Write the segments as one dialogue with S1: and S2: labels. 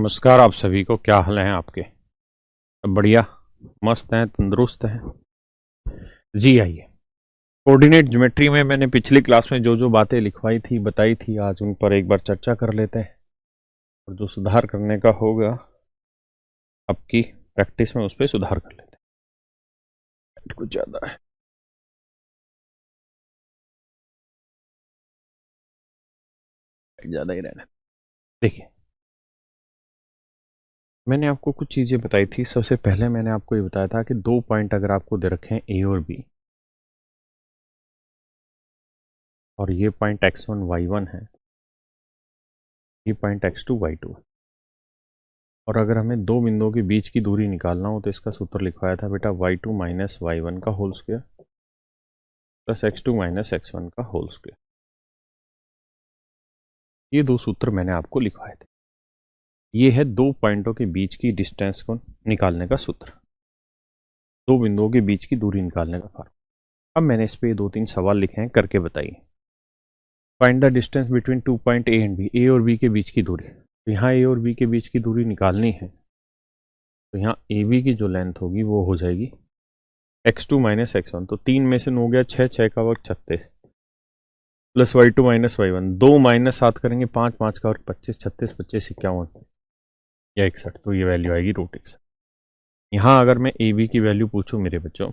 S1: नमस्कार आप सभी को। क्या हाल है आपके? सब बढ़िया, मस्त हैं, तंदुरुस्त हैं जी। आइए, कोऑर्डिनेट ज्योमेट्री में मैंने पिछली क्लास में जो जो बातें लिखवाई थी, बताई थी, आज उन पर एक बार चर्चा कर लेते हैं और जो सुधार करने का होगा आपकी प्रैक्टिस में उस पर सुधार कर लेते हैं। कुछ ज़्यादा है, ज़्यादा ही रहने। देखिए, मैंने आपको कुछ चीज़ें बताई थी। सबसे पहले मैंने आपको ये बताया था कि दो पॉइंट अगर आपको दे रखे हैं ए और बी, और ये पॉइंट x1 y1 है, ये पॉइंट x2 y2 है, और अगर हमें दो बिंदुओं के बीच की दूरी निकालना हो तो इसका सूत्र लिखवाया था बेटा y2 माइनस y1 का whole square plus x2 minus x1 का होल स्क्वायर। ये दो सूत्र मैंने आपको लिखवाए थे। ये है दो पॉइंटों के बीच की डिस्टेंस को निकालने का सूत्र, दो बिंदुओं के बीच की दूरी निकालने का फार्मूला। अब मैंने इस पे दो तीन सवाल लिखे हैं, करके बताइए। Find the distance between two point A and B, A और बी के बीच की दूरी। तो यहाँ ए और बी के बीच की दूरी निकालनी है, तो यहाँ ए बी की जो लेंथ होगी वो हो जाएगी x2 माइनस x1। तो तीन में से नौ गया छः, छः का वर्ग 36, प्लस y2 माइनस y1, दो माइनस सात करेंगे पाँच, पाँच का वर्ग 25, 36 25 51 या 61, तो ये वैल्यू आएगी रूट 61। यहाँ अगर मैं ए बी की वैल्यू पूछूं मेरे बच्चों,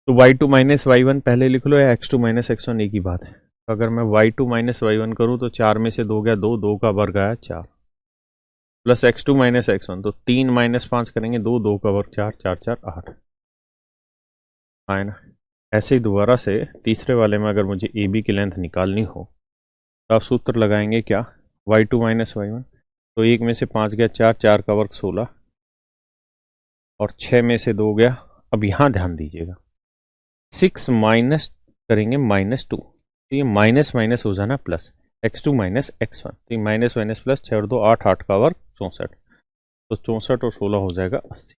S1: तो y2 माइनस वाई पहले लिख लो या x2 माइनस x1, एक ही बात है। तो अगर मैं y2 माइनस वाई करूँ तो चार में से दो गया दो, दो का वर्ग आया चार, प्लस x2 माइनस x1, तो तीन माइनस पाँच करेंगे दो, दो का वर्ग चार, चार चार आठ, आए ना। ऐसे ही दोबारा से तीसरे वाले में अगर मुझे ए बी की लेंथ निकालनी हो तो आप सूत्र लगाएंगे क्या, y2 माइनस वाई, तो एक में से पाँच गया चार, चार का वर्ग 16, और छः में से दो गया, अब यहाँ ध्यान दीजिएगा, सिक्स माइनस करेंगे -2, तो ये माइनस माइनस हो जाना प्लस, x2 माइनस x1, तो ये माइनस माइनस प्लस, छः और दो आठ, आठ का वर्ग 64, तो 64 और 16 हो जाएगा 80।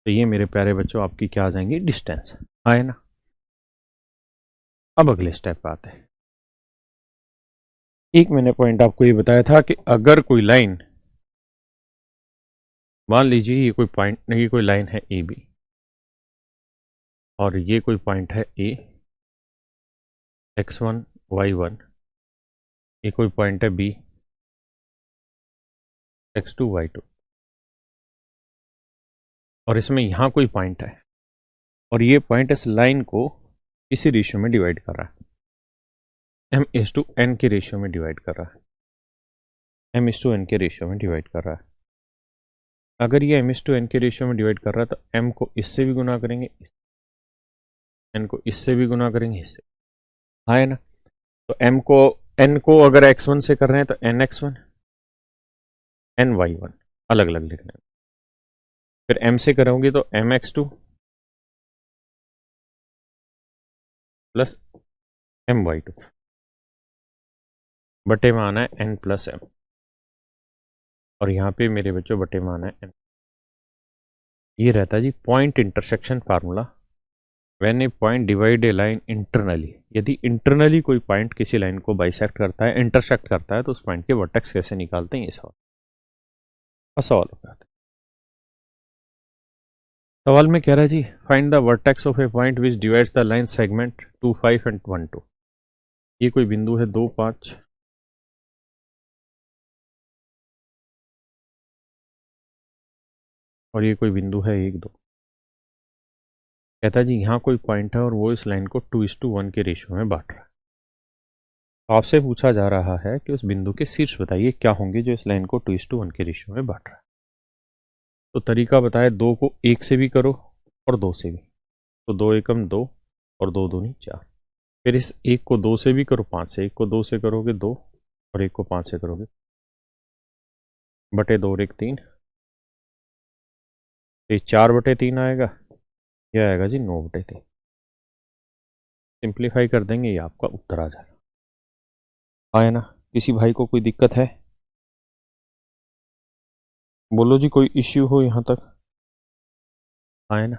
S1: तो ये मेरे प्यारे बच्चों आपकी क्या आ जाएंगी, डिस्टेंस आए ना। अब अगले स्टेप पे आते हैं। एक मैंने पॉइंट आपको ये बताया था कि अगर कोई लाइन, मान लीजिए ये कोई पॉइंट, ये कोई लाइन है ए बी, और ये कोई पॉइंट है ए x1 y1, ये कोई पॉइंट है बी x2 y2, और इसमें यहाँ कोई पॉइंट है, और ये पॉइंट इस लाइन को इसी रेशियो में डिवाइड कर रहा है, m/n के रेशियो में डिवाइड कर रहा है, m/n के रेशियो में डिवाइड कर रहा है। अगर ये m/n के रेशियो में डिवाइड कर रहा है तो m को इससे भी गुना करेंगे, n को इससे भी गुना करेंगे, इससे, हाँ है ना। तो m को, n को अगर x1 से कर रहे हैं तो nx1 ny1 अलग अलग लिखना है, फिर m से करोगे तो mx2 प्लस my2, बटे में आना है n प्लस m, और यहाँ पे मेरे बच्चों बटे में आना है n। ये रहता है जी point intersection formula. When a point divide a line internally, यदि इंटरनली कोई पॉइंट किसी लाइन को बाइसेक्ट करता है, इंटरसेक्ट करता है, तो उस पॉइंट के वर्टेक्स कैसे निकालते हैं, ये सवाल, और सवाल हो जाता है। सवाल में कह रहा है जी, find the vertex of a point which divides the line segment 2 5 and 1 2। ये कोई बिंदु है 2 5, और ये कोई बिंदु है 1 2। कहता है जी यहाँ कोई पॉइंट है और वो इस लाइन को 2:1 के रेशियो में बांट रहा है। तो आपसे पूछा जा रहा है कि उस बिंदु के शीर्ष बताइए क्या होंगे जो इस लाइन को 2:1 के रेशियो में बांट रहा है। तो तरीका बताया, दो को एक से भी करो और दो से भी, तो दो एकम दो और दो दूनी चार। फिर इस एक को दो से भी करो, पाँच से, एक को दो से करोगे दो, और एक को पाँच से करोगे, बटे दो और एक तीन, तो ये 4/3 आएगा, यह आएगा जी 9/3। सिंप्लीफाई कर देंगे, ये आपका उत्तर आ जाएगा। आए ना, किसी भाई को कोई दिक्कत है? बोलो जी, कोई इश्यू हो यहाँ तक? आए ना,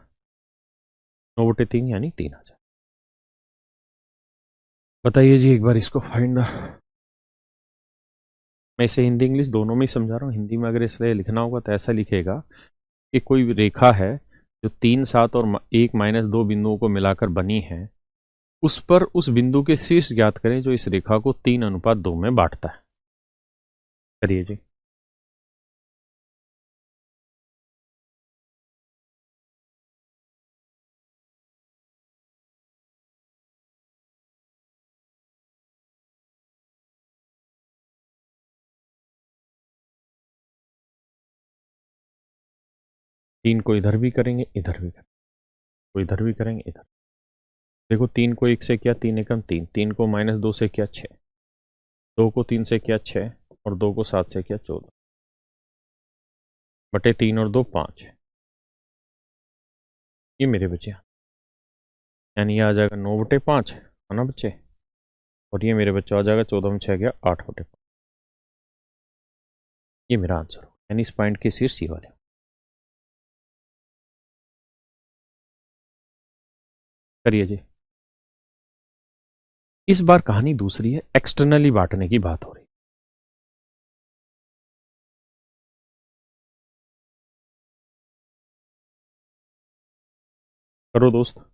S1: 9/3 यानी 3 आ जाए। बताइए जी एक बार इसको फाइंड द मैं इसे हिंदी इंग्लिश दोनों में ही समझा रहा हूँ। हिंदी में अगर इसलिए लिखना होगा तो ऐसा लिखेगा कि कोई रेखा है जो 3, 7 और 1, -2 बिंदुओं को मिलाकर बनी है, उस पर उस बिंदु के शीर्ष ज्ञात करें जो इस रेखा को 3:2 में बांटता है। करिए जी। तीन को इधर भी करेंगे, इधर भी करेंगे, को इधर भी करेंगे, इधर। देखो 3 को 1 से किया 3 एकम 3, 3 को -2 से किया 6, 2 को 3 से किया 6 और 2 को 7 से किया 14, बटे 3 और 2 5। ये मेरे बचे, यानी ये आ जाएगा 9/5, है ना बच्चे। और ये मेरे बच्चा आ जाएगा 14 में 6 गया 8/5। ये मेरा आंसर हो, यानी इस पॉइंट के शीर्ष ये वाले। करिए जी। इस बार कहानी दूसरी है, एक्सटर्नली बांटने की बात हो रही। करो दोस्त।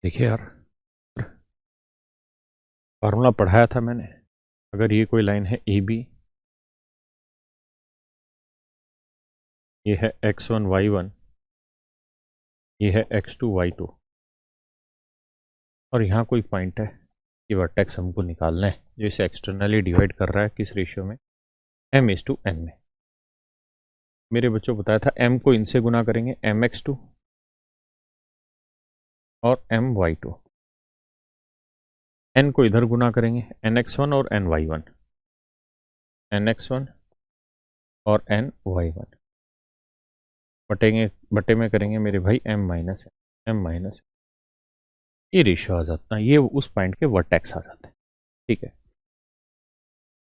S1: देखिए यार, फार्मूला पढ़ाया था मैंने। अगर ये कोई लाइन है ए बी, ये है x1 y1, ये है x2 y2, और यहाँ कोई पॉइंट है, ये वर्टेक्स हमको निकालना है जो इसे एक्सटर्नली डिवाइड कर रहा है किस रेशियो में, m:n में। मेरे बच्चों बताया था m को इनसे गुना करेंगे mx2 और my2, n को इधर गुना करेंगे nx1 और ny1, nx1 और ny1, बटेंगे बटे में करेंगे मेरे भाई m-n, ये रेशियो आ जाता है, ये उस पॉइंट के वर्टेक्स आ जाते हैं। ठीक है,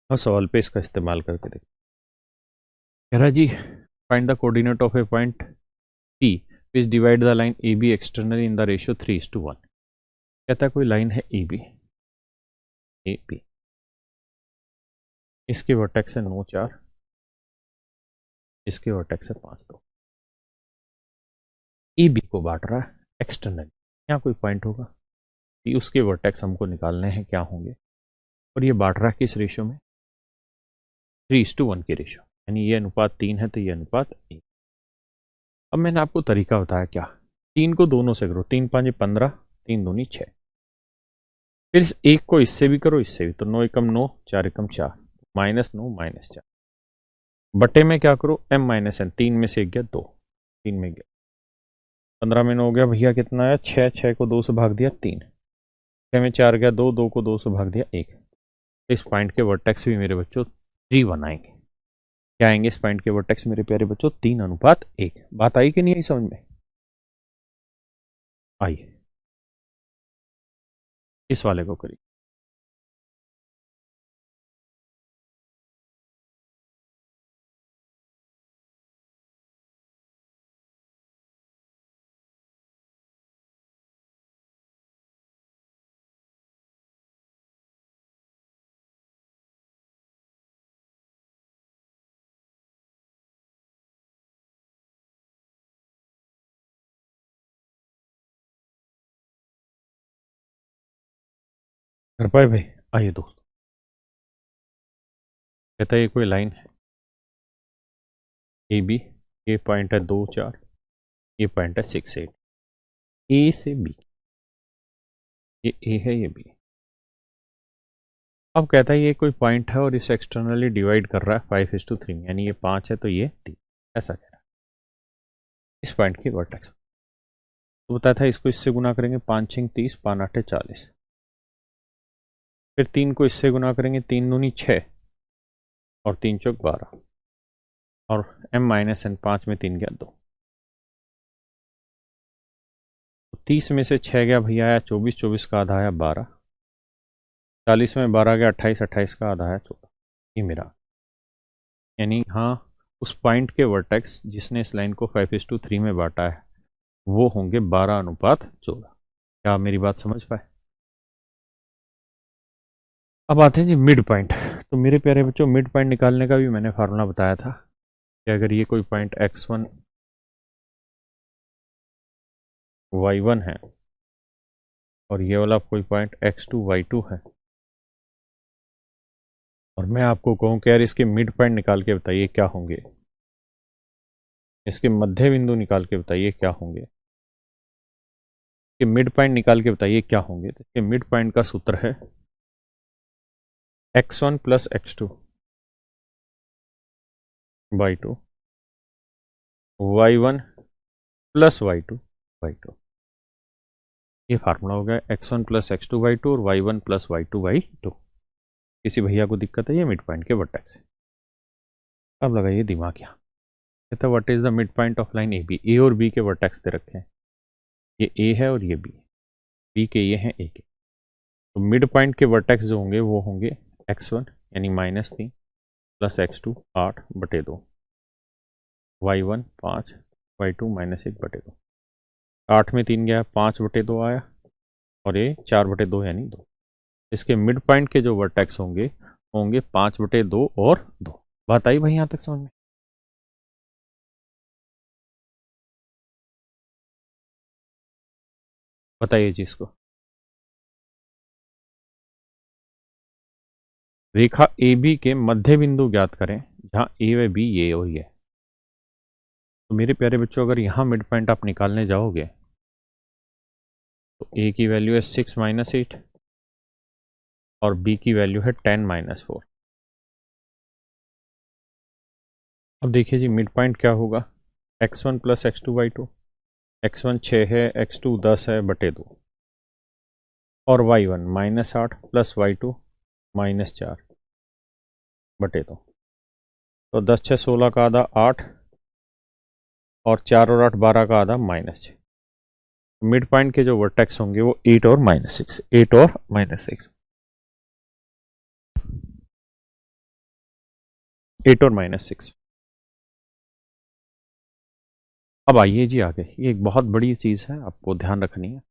S1: और सवाल पे इसका इस्तेमाल करके देखते। कह रहा जी, find the coordinate of a point P which divide the line AB externally in the ratio 3:1। कहता है कोई लाइन है AB, इसके वर्टेक्स है 9 4, इसके वर्टेक्स है 5 2। AB को बांट रहा है एक्सटर्नली, यहाँ कोई पॉइंट होगा कि उसके वर्टेक्स हमको निकालने हैं क्या होंगे, और ये बांट रहा है किस रेशियो में, 3:1 के रेशियो, यानी ये अनुपात 3 है तो ये अनुपात 1। अब मैंने आपको तरीका बताया क्या, 3 को दोनों से करो, 3 5 15, 3 दूनी 6। फिर इस 1 को इससे भी करो, इससे भी, तो 9 एकम 9, 4 एकम 4, -9 -4, बटे में क्या करो m-n, 3 में से 1 गया 2, 3 में गया 15 में 9 हो गया भैया, कितना आया 6, 6 को 2 से भाग दिया 3, 6 में 4 गया 2, 2 को 2 से भाग दिया 1। तो इस पॉइंट के वर्टेक्स भी मेरे बच्चों 3 बनाएंगे। क्या आएंगे इस पॉइंट के वर्टेक्स मेरे प्यारे बच्चों, 3:1। बात आई कि नहीं आई समझ में? आई। इस वाले को करिए। कर पाए भाई? आइए दोस्तों, कहता है ये कोई लाइन है ए बी, ये पॉइंट है 2 4, ये पॉइंट है 6 8, ए से बी, ये ए है ये बी। अब कहता है ये कोई पॉइंट है और इसे एक्सटर्नली डिवाइड कर रहा है 5:3 में, यानी ये 5 है तो ये 3, ऐसा कह रहा है इस पॉइंट की वर्टेक्स। तो बताया था इसको इससे गुना करेंगे, 5 6 30, 5 8 40, फिर 3 को इससे गुना करेंगे, 3 दूनी 6 और 3 चौक 12, और m माइनस n, 5 में 3 गया 2, तो 30 में से 6 गया भैया आया 24, 24 का आधा आया 12, 40 में 12 गया 28, 28 का आधा आया 14। ये मेरा, यानी हाँ उस पॉइंट के वर्टेक्स जिसने इस लाइन को 5:3 में बांटा है वो होंगे 12:14। क्या आप मेरी बात समझ पाए? अब आते हैं जी मिड पॉइंट। तो मेरे प्यारे बच्चों, मिड पॉइंट निकालने का भी मैंने फार्मूला बताया था कि अगर ये कोई पॉइंट x1 y1 है और ये वाला कोई पॉइंट x2 y2 है, और मैं आपको कहूँ कि यार इसके मिड पॉइंट निकाल के बताइए क्या होंगे, इसके मध्य बिंदु निकाल के बताइए क्या होंगे, इसके मिड पॉइंट निकाल के बताइए क्या होंगे, तो इसके मिड पॉइंट का सूत्र है x1 plus x2 y2 y1 plus y2 y2। ये फार्मूला हो गया x1 प्लस x2 y2 और y1 प्लस y2 y2। किसी भैया को दिक्कत है ये मिड पॉइंट के वर्टेक्स है। अब लगाइए दिमाग यहाँ, कहता है what is the midpoint of line A B. A और बी के वर्टेक्स दे रखे हैं, ये ए है और ये बी है, बी के ये हैं ए के। तो मिड पॉइंट के वर्टेक्स जो होंगे वो होंगे x1 यानी -3 प्लस x2 8/2, y1 5, y2 -1/2। 8 में 3 गया 5/2 आया और ये 4/2 यानी 2। इसके मिड पॉइंट के जो वर्टेक्स होंगे होंगे 5/2 और 2। बात आई भाई यहाँ तक समझ में? बताइए जी इसको। रेखा ए बी के मध्य बिंदु ज्ञात करें जहां ए व बी ये और ये। तो मेरे प्यारे बच्चों, अगर यहाँ मिड पॉइंट आप निकालने जाओगे तो ए की वैल्यू है 6 - 8 और बी की वैल्यू है 10 - 4। अब देखिए जी मिड पॉइंट क्या होगा, x1 plus x2 y2। x1 6 है, x2 10 है बटे 2, और y1 -8 प्लस y2 -4 बटे 2। तो 10 6 16 का आधा 8 और 4 और 8 12 का आधा -6। मिड पॉइंट के जो वर्टेक्स होंगे वो 8 और -6, 8 और -6, 8 और -6। अब आइए जी आगे, ये एक बहुत बड़ी चीज़ है, आपको ध्यान रखनी है।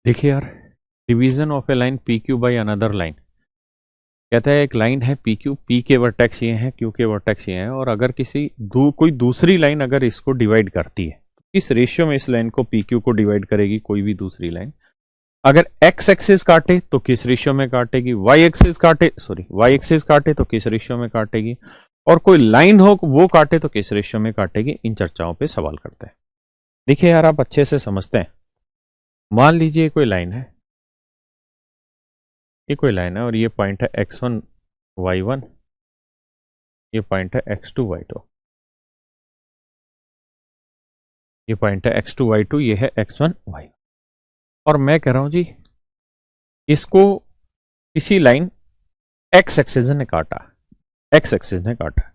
S1: देखिए यार, division of a line P Q by another line. कहता है एक लाइन है पी क्यू, पी के वर्टेक्स ये हैं, क्यू के वर्टेक्स ये हैं, और अगर कोई दूसरी लाइन अगर इसको डिवाइड करती है, किस रेशियो में इस लाइन को पी क्यू को डिवाइड करेगी कोई भी दूसरी लाइन? अगर एक्स एक्सिस काटे तो किस रेशियो में काटेगी, वाई एक्सिस काटे तो किस रेशियो में काटेगी, और कोई लाइन हो वो काटे तो किस रेशियो में काटेगी। इन चर्चाओं पे सवाल करते हैं। देखिए यार, आप अच्छे से समझते हैं। मान लीजिए कोई लाइन है, ये कोई लाइन है और ये पॉइंट है x1 y1, ये पॉइंट है x2 y2, ये पॉइंट है x2 y2, ये है x1 y1। और मैं कह रहा हूं जी इसको किसी लाइन x एक्सिस ने काटा, x एक्सिस ने काटा।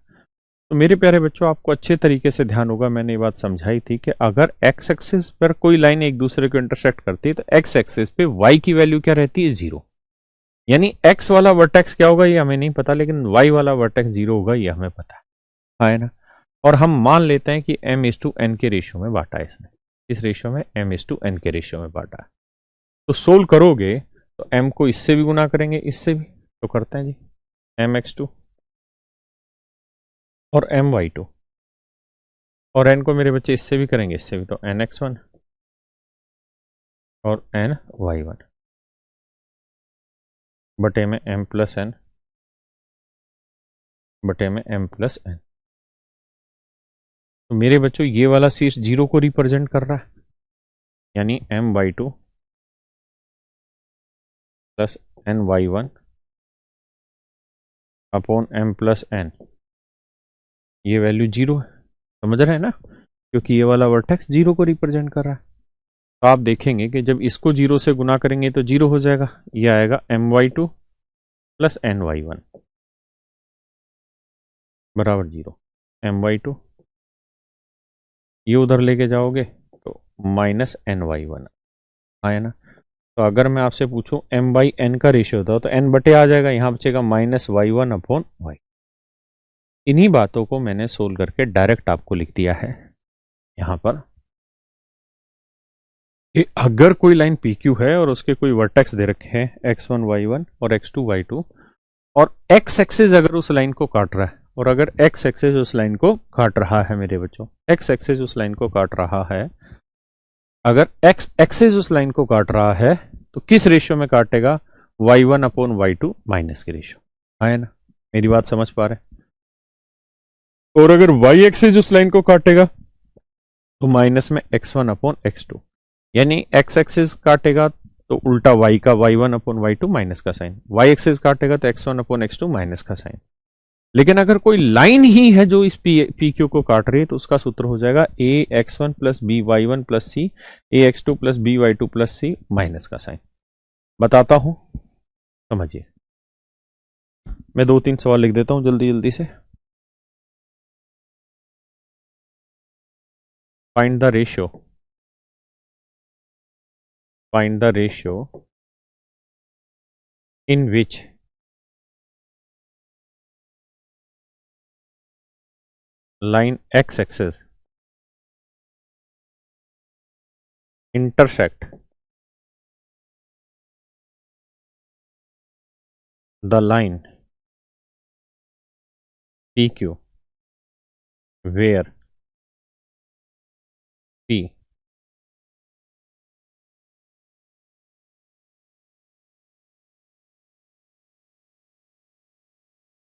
S1: तो मेरे प्यारे बच्चों, आपको अच्छे तरीके से ध्यान होगा, मैंने ये बात समझाई थी कि अगर x एक्सिस पर कोई लाइन एक दूसरे को इंटरसेक्ट करती है तो x एक्सिस पे y की वैल्यू क्या रहती है, 0। यानी x वाला वर्टेक्स क्या होगा ये हमें नहीं पता, लेकिन y वाला वर्टेक्स 0 होगा ये हमें पता है ना। और हम मान लेते हैं कि m:n के रेशियो में बांटा है इसने, इस रेशियो में m:n के रेशियो में बांटा है। तो सोल्व करोगे तो m को इससे भी गुना करेंगे, इससे भी, तो करते हैं जी mx2 और my2, और n को मेरे बच्चे इससे भी करेंगे, इससे भी, तो nx1 और ny1 बटे में m प्लस n बटे में m प्लस n। तो मेरे बच्चों ये वाला शीर्ष 0 को रिप्रेजेंट कर रहा है, यानी m/2 plus ny1 upon m plus n, ये वैल्यू 0 है। समझ रहे हैं ना, क्योंकि ये वाला वर्टेक्स 0 को रिप्रेजेंट कर रहा है। तो आप देखेंगे कि जब इसको 0 से गुना करेंगे तो 0 हो जाएगा, ये आएगा m/2 प्लस ny1 बराबर 0, my2 ये उधर लेके जाओगे तो माइनस ny1 आया ना। तो अगर मैं आपसे पूछूं m बाई एन का रेशियो होता तो n बटे आ जाएगा, यहां बचेगा माइनस y1 अपॉन y। इन्हीं बातों को मैंने सोल्व करके डायरेक्ट आपको लिख दिया है यहां पर कि अगर कोई लाइन PQ है और उसके कोई वर्टेक्स दे रखे हैं x1 y1 और x2 y2 और x एक्सिस अगर उस लाइन को काट रहा है, और अगर x एक्सिस उस लाइन को काट रहा है मेरे बच्चों, x एक्सिस उस लाइन को काट रहा है, अगर x एक्सिस उस लाइन को काट रहा है तो किस रेशियो में काटेगा? y1 अपॉन y2 माइनस के रेशियो, है ना? मेरी बात समझ पा रहे हैं? और अगर y एक्सिस उस लाइन को काटेगा तो माइनस में x1 अपॉन x2, यानी x एक्सिस काटेगा तो उल्टा y का y1 अपॉन y2 माइनस का साइन, y एक्सिस काटेगा तो x1 अपॉन x2 माइनस का साइन। लेकिन अगर कोई लाइन ही है जो इस PQ को काट रही है तो उसका सूत्र हो जाएगा a x1 plus B y1 plus C a x2 plus B y2 plus C minus का साइन। बताता हूं, समझिए। मैं 2-3 सवाल लिख देता हूं जल्दी जल्दी से। Find the ratio, find the ratio in which line x-axis intersect the line PQ where P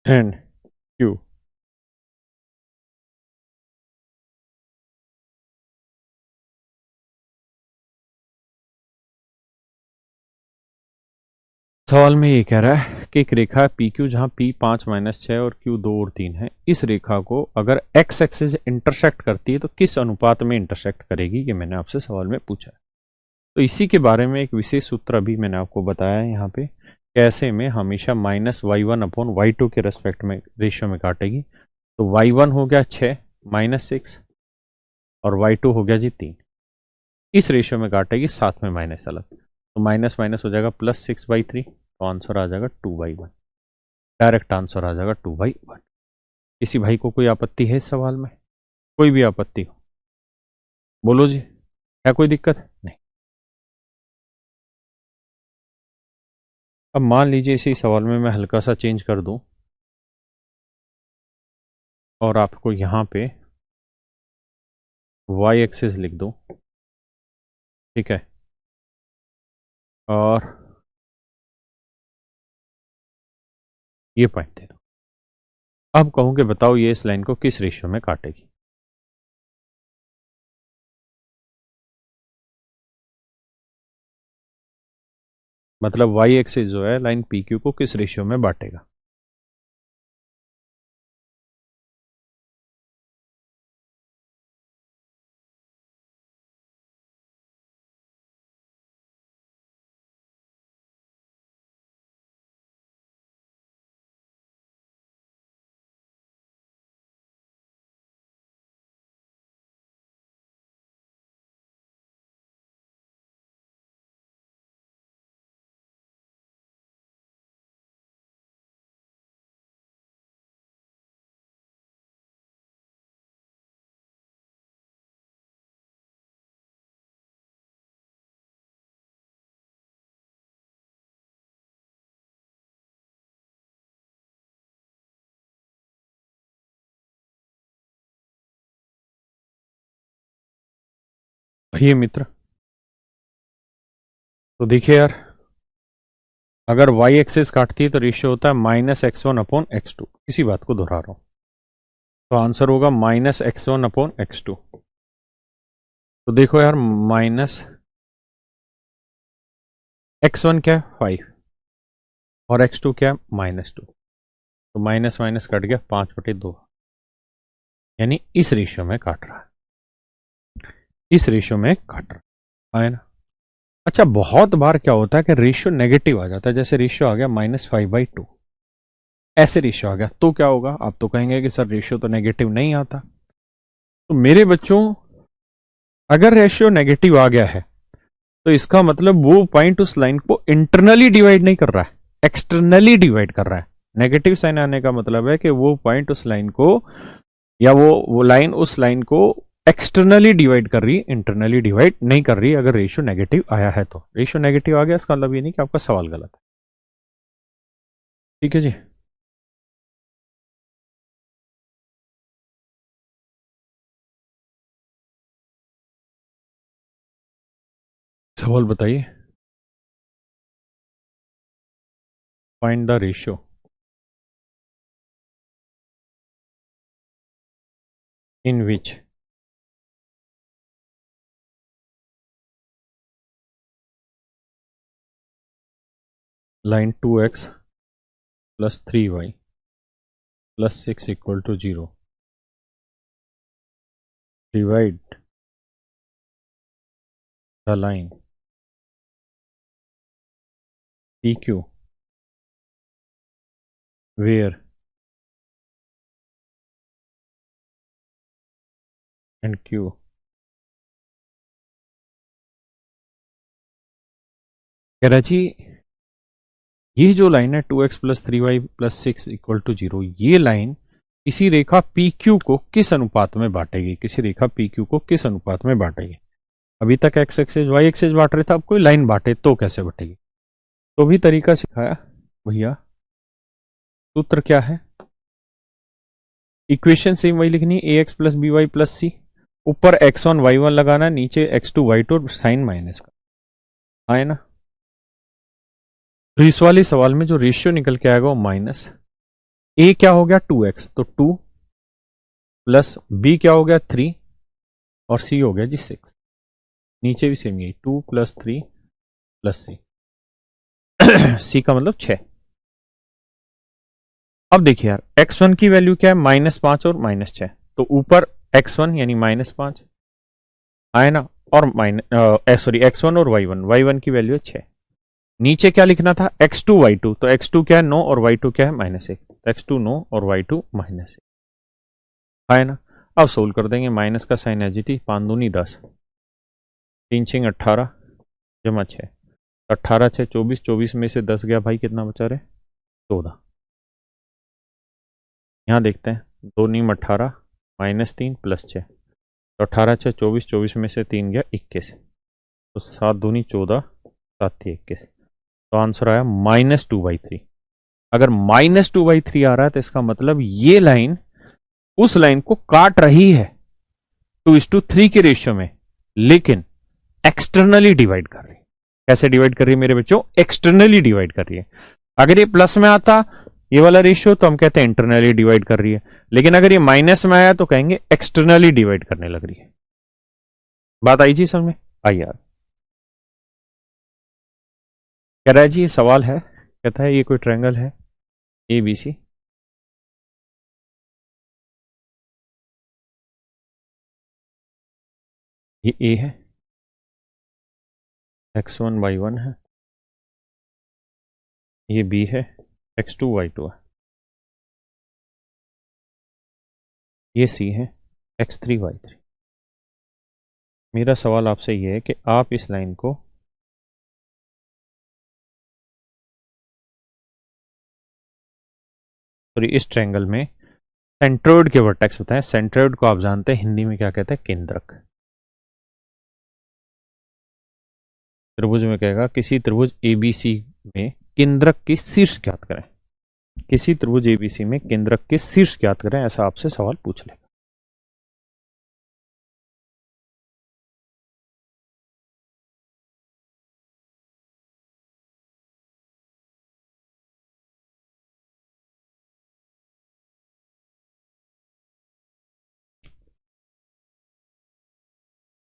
S1: and Q सवाल में ये कह रहा है कि एक रेखा PQ जहां P 5 माइनस 6 और Q 2 और 3 है, इस रेखा को अगर x एक्सिस इंटरसेक्ट करती है तो किस अनुपात में इंटरसेक्ट करेगी, ये मैंने आपसे सवाल में पूछा है। तो इसी के बारे में एक विशेष सूत्र अभी मैंने आपको बताया है यहाँ पे, कैसे में हमेशा माइनस y1 अपॉन y2 के रेस्पेक्ट में रेशियो में काटेगी। तो y1 हो गया 6 माइनस 6 और y2 हो गया जी 3, इस रेशियो में काटेगी, साथ में माइनस अलग, तो माइनस माइनस हो जाएगा प्लस 6/3, तो आंसर आ जाएगा 2/1। डायरेक्ट आंसर आ जाएगा 2/1। किसी भाई को कोई आपत्ति है इस सवाल में? कोई भी आपत्ति हो बोलो जी, क्या कोई दिक्कत? नहीं। अब मान लीजिए इसी सवाल में मैं हल्का सा चेंज कर दूं और आपको यहां पे y एक्सिस लिख दूं, ठीक है, और ये पॉइंट दे दो। अब कहूं कि बताओ ये इस लाइन को किस रेशियो में काटेगी? मतलब y एक्सिस जो है लाइन PQ को किस रेशियो में बांटेगा? ये मित्र, तो देखिए यार, अगर y एक्सिस काटती है तो रेशियो होता है माइनस x1 अपॉन x2, इसी बात को दोहरा रहा हूं, तो आंसर होगा माइनस x1 अपॉन x2। तो देखो यार, माइनस x1 क्या है 5 और x2 क्या है -2, तो माइनस माइनस कट गया 5/2, यानी इस रेशियो में काट रहा है, इस रेशियो में काट रहा है ना। अच्छा, बहुत बार क्या होता है कि रेशियो नेगेटिव आ जाता है, जैसे रेशियो आ गया -5/2,
S2: ऐसे रेशियो आ गया तो क्या होगा? आप तो कहेंगे कि सर रेशियो तो नेगेटिव नहीं आता। तो मेरे बच्चों, अगर रेशियो नेगेटिव आ गया है तो इसका मतलब वो पॉइंट उस लाइन को इंटरनली डिवाइड नहीं कर रहा है, एक्सटर्नली डिवाइड कर रहा है। नेगेटिव साइन आने का मतलब है कि वो पॉइंट उस लाइन को, या वो लाइन उस लाइन को एक्सटर्नली डिवाइड कर रही है, इंटरनली डिवाइड नहीं कर रही। अगर रेशियो नेगेटिव आया है तो रेशियो नेगेटिव आ गया, इसका मतलब ये नहीं कि आपका सवाल गलत है। ठीक है जी। सवाल बताइए। Find the ratio in which line 2x plus 3y plus 6 equal to 0 divide the line PQ where and Q कह रहा जी, ये जो लाइन है 2x plus 3y plus 6 equal to 0, ये लाइन किसी रेखा PQ को किस अनुपात में बांटेगी? किसी रेखा PQ को किस अनुपात में बांटेगी? अभी तक x एक्सेस y एक्सेस बांट रहे थे, अब कोई लाइन बांटे तो कैसे बांटेगी? तो भी तरीका सिखाया भैया। सूत्र क्या है? इक्वेशन सेम वही लिखनी है, ax plus by plus c, ऊपर x1 y1 लगाना, नीचे x2 y2 और साइन माइनस का आए ना। तो इस वाले सवाल में जो रेशियो निकल के आएगा वो माइनस ए क्या हो गया 2x, तो 2 प्लस बी क्या हो गया 3 और सी हो गया जी 6। नीचे भी सेम यही 2 प्लस 3 प्लस सी सी का मतलब 6। अब देखिए यार, x1 की वैल्यू क्या है? -5 और -6। तो ऊपर x1 यानी -5 आए ना, और x1 और y1 की वैल्यू है 6। नीचे क्या लिखना था? x2 y2, तो x2 क्या है 9 और y2 क्या है -1, तो x2 9 और y2 -1 है ना। अब सोल्व कर देंगे, माइनस का साइन है जी टी, 5 दूनी 10, 3 6 18 जमा 6, 18 6 24, 24 में से 10 गया भाई, कितना बचा रहे? 14। यहाँ देखते हैं, 2 नीम 18 -3 प्लस 6, तो 18 6 24, 24 में से 3 गया 21, तो 7 दूनी 14, 7 थी 21, तो आंसर आया -2/3। अगर -2/3 आ रहा है तो इसका मतलब ये लाइन उस लाइन को काट रही है 2:3 के रेशियो में, लेकिन एक्सटर्नली डिवाइड कर रही है। कैसे डिवाइड कर रही है मेरे बच्चों? एक्सटर्नली डिवाइड कर रही है। अगर ये प्लस में आता ये वाला रेशियो तो हम कहते हैं इंटरनली डिवाइड कर रही है, लेकिन अगर ये माइनस में आया तो कहेंगे एक्सटर्नली डिवाइड करने लग रही है। बात आई जी समझ में? आई यार। कह रहा है जी ये सवाल है, कहता है ये कोई ट्रायंगल है ABC, ये A है, x1 y1 है, ये B है, x2 y2 है, ये C है, x3 y3। मेरा सवाल आपसे ये है कि आप इस लाइन को सॉरी इस ट्रायंगल में सेंट्रोइड के वर्टेक्स बताएं। सेंट्रोइड को आप जानते हैं हिंदी में क्या कहते हैं? केंद्रक। त्रिभुज में कहेगा किसी त्रिभुज ABC में केंद्रक की शीर्ष ज्ञात करें। किसी त्रिभुज ABC में केंद्रक के शीर्ष ज्ञात करें, ऐसा आपसे सवाल पूछ लेगा।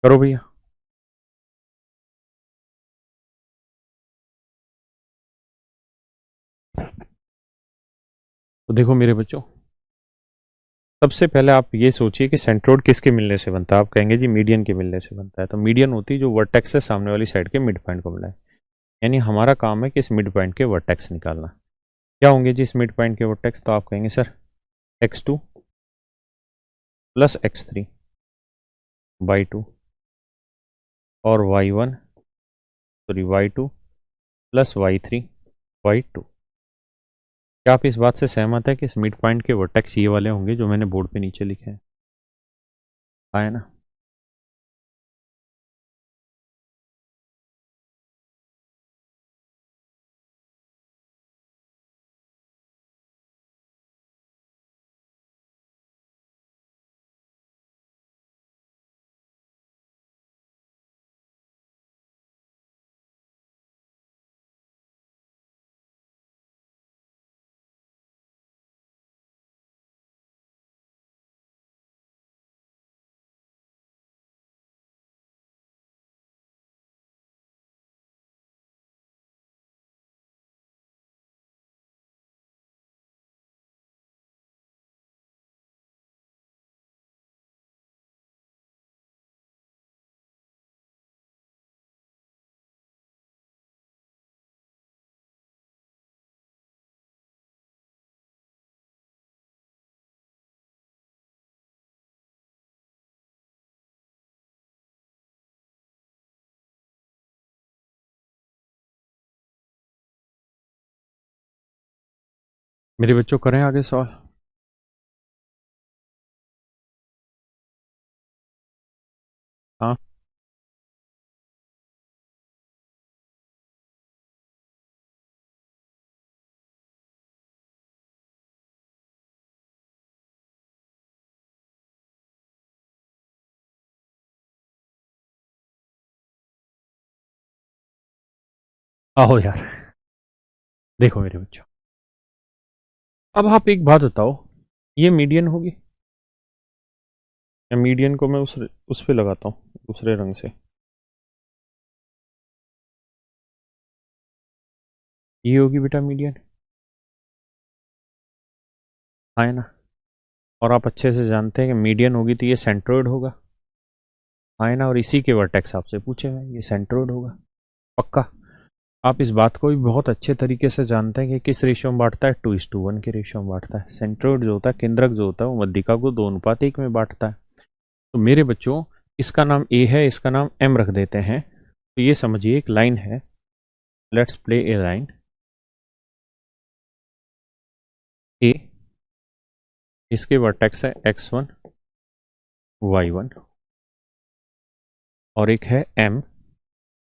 S2: करो भैया। तो देखो मेरे बच्चों, सबसे पहले आप ये सोचिए कि सेंट्रोइड किसके मिलने से बनता है? आप कहेंगे जी मीडियन के मिलने से बनता है। तो मीडियन होती है जो वर्टेक्स है सामने वाली साइड के मिड पॉइंट को मिलाए, यानी हमारा काम है कि इस मिड पॉइंट के वर्टेक्स निकालना। क्या होंगे जी इस मिड पॉइंट के वर्टेक्स? तो आप कहेंगे sir x2 plus x3 by 2 और y1 sorry y2 plus y3 by 2। क्या आप इस बात से सहमत है कि इस मिड पॉइंट के वर्टेक्स ये वाले होंगे जो मैंने बोर्ड पे नीचे लिखे हैं? आए ना? मेरे बच्चों करें आगे सवाल। हाँ, आओ यार। देखो मेरे बच्चों, अब आप एक बात बताओ, ये मीडियन होगी या मीडियन को मैं उस पे लगाता हूँ दूसरे रंग से? ये होगी बेटा मीडियन, है ना? और आप अच्छे से जानते हैं कि मीडियन होगी तो ये सेंट्रोइड होगा, है ना? और इसी के वर्टेक्स आपसे पूछे हैं, ये सेंट्रोइड होगा पक्का। आप इस बात को भी बहुत अच्छे तरीके से जानते हैं कि किस रेशियो में बांटता है, 2:1 के रेशियो में बांटता है। सेंट्रोइड जो होता है, केंद्रक जो होता है, वो मध्यिका को 2:1 में बांटता है। तो मेरे बच्चों, इसका नाम ए है, इसका नाम एम रख देते हैं। तो ये समझिए एक लाइन है, लेट्स प्ले ए लाइन ए, इसके वर्टेक्स है x1 y1, और एक है m,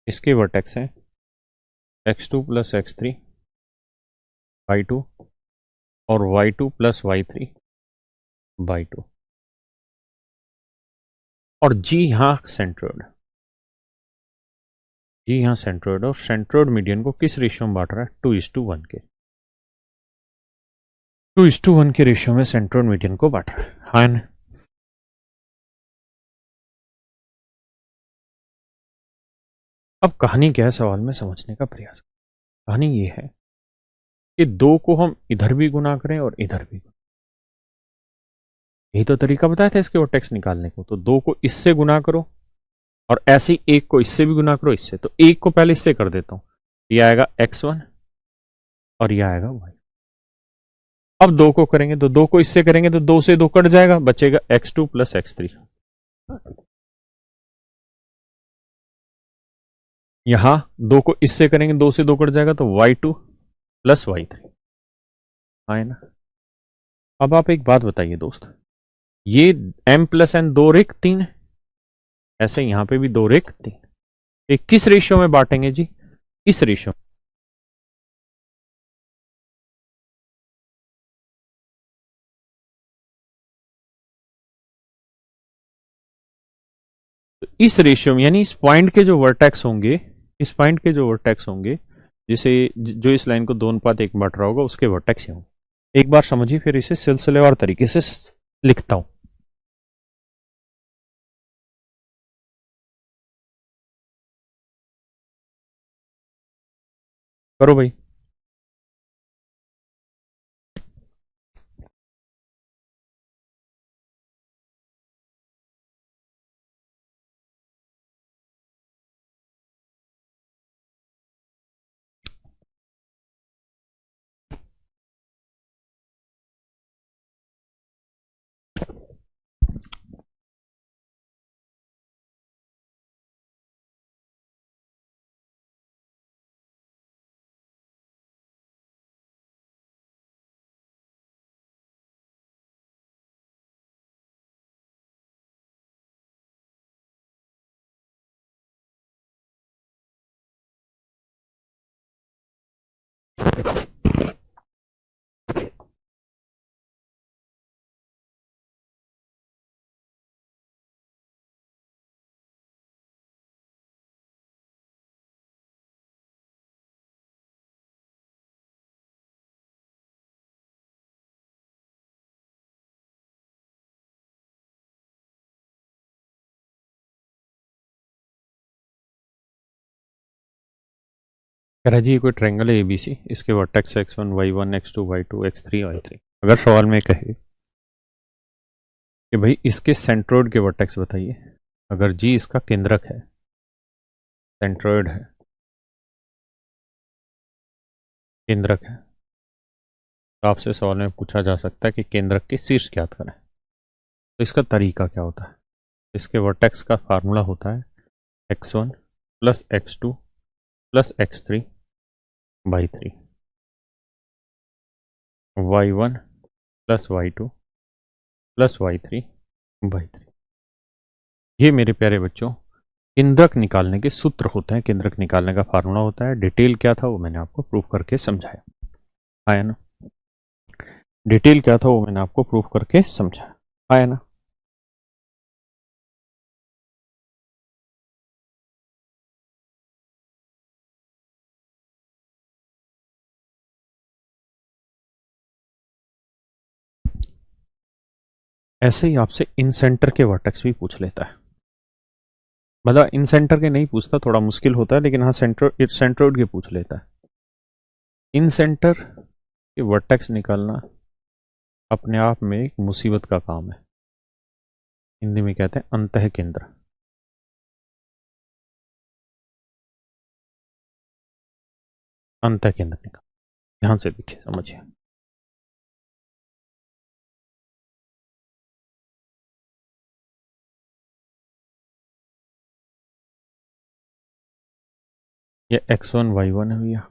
S2: इसके वर्टेक्स है x2 प्लस x3 y2 और y2 प्लस y3 बाई 2। और जी हाँ सेंट्रोइड, जी हाँ सेंट्रोइड। और सेंट्रोइड मीडियन को किस रेशियो में बांट रहा है? 2:1 के, 2:1 के रेशियो में सेंट्रोइड मीडियन को बांट रहा है, हाँ ना? अब कहानी क्या है, सवाल में समझने का प्रयास। कहानी ये है कि दो को हम इधर भी गुना करें और इधर भी। यही तो तरीका बताया था इसके वर्टेक्स निकालने को। तो दो को इससे गुना करो और ऐसे ही एक को इससे भी गुना करो, इससे। तो एक को पहले इससे कर देता हूं, ये आएगा x1 और ये आएगा y। अब दो को करेंगे तो दो को इससे करेंगे तो दो से दो कट जाएगा, बचेगा x2 प्लस x3। यहां दो को इससे करेंगे, दो से दो कट जाएगा तो y2 प्लस y3, आए ना? अब आप एक बात बताइए दोस्त, ये m प्लस n दो रेख तीन है, ऐसे यहां पे भी दो रेख तीन। ये किस रेशियो में बांटेंगे जी? इस रेशियो। तो इस रेशियो में, यानी इस पॉइंट के जो वर्टेक्स होंगे, इस पॉइंट के जो वर्टेक्स होंगे, जिसे जो इस लाइन को 2:1 बांट रहा होगा, उसके वर्टेक्स ही होंगे। एक बार समझिए, फिर इसे सिलसिलेवार तरीके से लिखता हूं। करो भाई। कह रहा जी ये कोई ट्रायंगल है एबीसी, इसके vertex x1 y1 x2 y2 x3 y3। अगर सवाल में कहे कि भाई इसके सेंट्रोइड के वर्टेक्स बताइए, अगर जी इसका केंद्रक है, सेंट्रोइड है, केंद्रक है, तो आपसे सवाल में पूछा जा सकता है कि केंद्रक के शीर्ष ज्ञात करें। तो इसका तरीका क्या होता है? इसके वर्टेक्स का फार्मूला होता है x1 plus x2 plus x3 by 3, y1 plus y2 plus y3 by 3। ये मेरे प्यारे बच्चों केंद्रक निकालने के सूत्र होते हैं, केंद्रक निकालने का फार्मूला होता है। डिटेल क्या था वो मैंने आपको प्रूफ करके समझाया, आया ना? डिटेल क्या था वो मैंने आपको प्रूफ करके समझाया, आया ना? ऐसे ही आपसे इन सेंटर के वर्टेक्स भी पूछ लेता है, मतलब इन सेंटर के नहीं पूछता, थोड़ा मुश्किल होता है, लेकिन हाँ सेंट्रोइड के पूछ लेता है। इन सेंटर के वर्टेक्स निकालना अपने आप में एक मुसीबत का काम है। हिंदी में कहते हैं अंतः केंद्र। अंतः केंद्र निकाल, ध्यान से देखिए, समझिए। ये x1 y1 है भैया,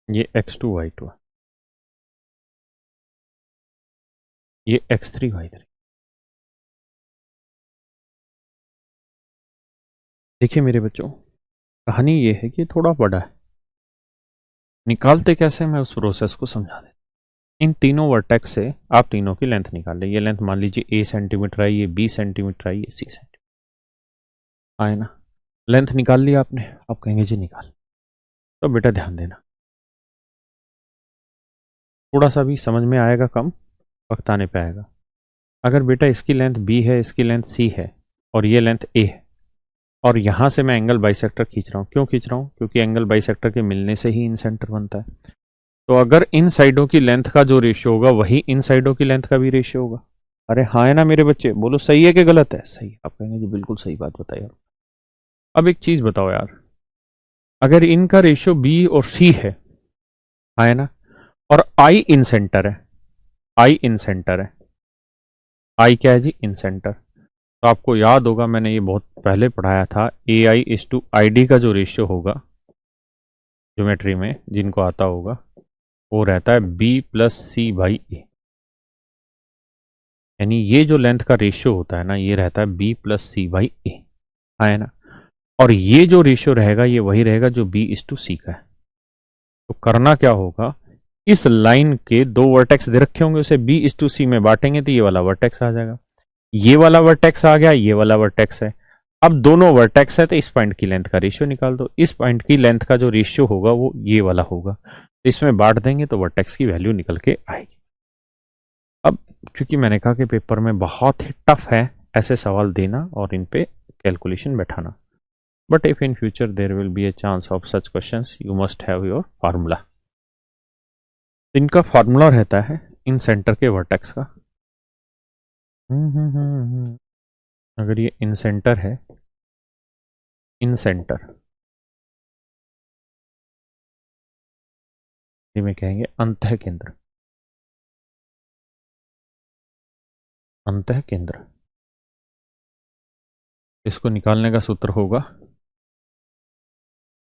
S2: ये x2 y2 है, ये x3 y3। देखिए मेरे बच्चों, कहानी ये है कि थोड़ा बड़ा है, निकालते कैसे मैं उस प्रोसेस को समझा देता। इन तीनों वर्टेक्स से आप तीनों की लेंथ निकाल ले। ये लेंथ मान लीजिए a सेंटीमीटर है, ये b सेंटीमीटर है, ये c सेंटीमीटर, आए ना? लेंथ निकाल लिया आपने, आप कहेंगे जी निकाल, तो बेटा ध्यान देना, थोड़ा सा भी समझ में आएगा कम, वक्त आने पे आएगा। अगर बेटा इसकी लेंथ b है, इसकी लेंथ c है और ये लेंथ a है, और यहां से मैं एंगल बाइसेक्टर खींच रहा हूं, क्यों खींच रहा हूं? क्योंकि एंगल बाइसेक्टर के मिलने से ही इन सेंटर बनता है। तो अगर इन साइडों की लेंथ का जो रेशियो होगा वही इन साइडों की लेंथ का भी रेशियो होगा। अरे हाँ है ना मेरे बच्चे? बोलो सही है कि गलत है? सही। आप कहेंगे जी बिल्कुल सही बात बताई यार। अब एक चीज बताओ यार, अगर इनका रेशियो बी और सी है ना, और आई इन सेंटर है, आई इन सेंटर है, आई क्या है जी? इन सेंटर। तो आपको याद होगा, मैंने ये बहुत पहले पढ़ाया था, ए I is to I D का जो रेशियो होगा ज्योमेट्री में, जिनको आता होगा, वो रहता है बी प्लस सी बाई ए। यानी ये जो लेंथ का रेशियो होता है ना, ये रहता है बी प्लस सी बाई ए, है ना? और ये जो रेशियो रहेगा ये वही रहेगा जो बी इज टू सी का है। तो करना क्या होगा, इस लाइन के दो वर्टेक्स दे रखे होंगे, उसे बी इज टू सी में बांटेंगे तो ये वाला वर्टेक्स आ जाएगा, ये वाला वर्टेक्स आ गया, ये वाला वर्टेक्स है। अब दोनों वर्टेक्स है तो इस पॉइंट की लेंथ का रेशियो निकाल दो। इस पॉइंट की लेंथ का जो रेशियो होगा वो ये वाला होगा, तो इसमें बांट देंगे तो वर्टेक्स की वैल्यू निकल के आएगी। अब क्योंकि मैंने कहा कि पेपर में बहुत ही टफ है ऐसे सवाल देना और इन पे कैलकुलेशन बैठाना, but if in future there will be a chance of such questions you must have your formula. इनका फार्मूला रहता है इन सेंटर के वर्टेक्स का। अगर ये इन सेंटर है, इन सेंटर में कहेंगे अंतः केंद्र, अंतः केंद्र। इसको निकालने का सूत्र होगा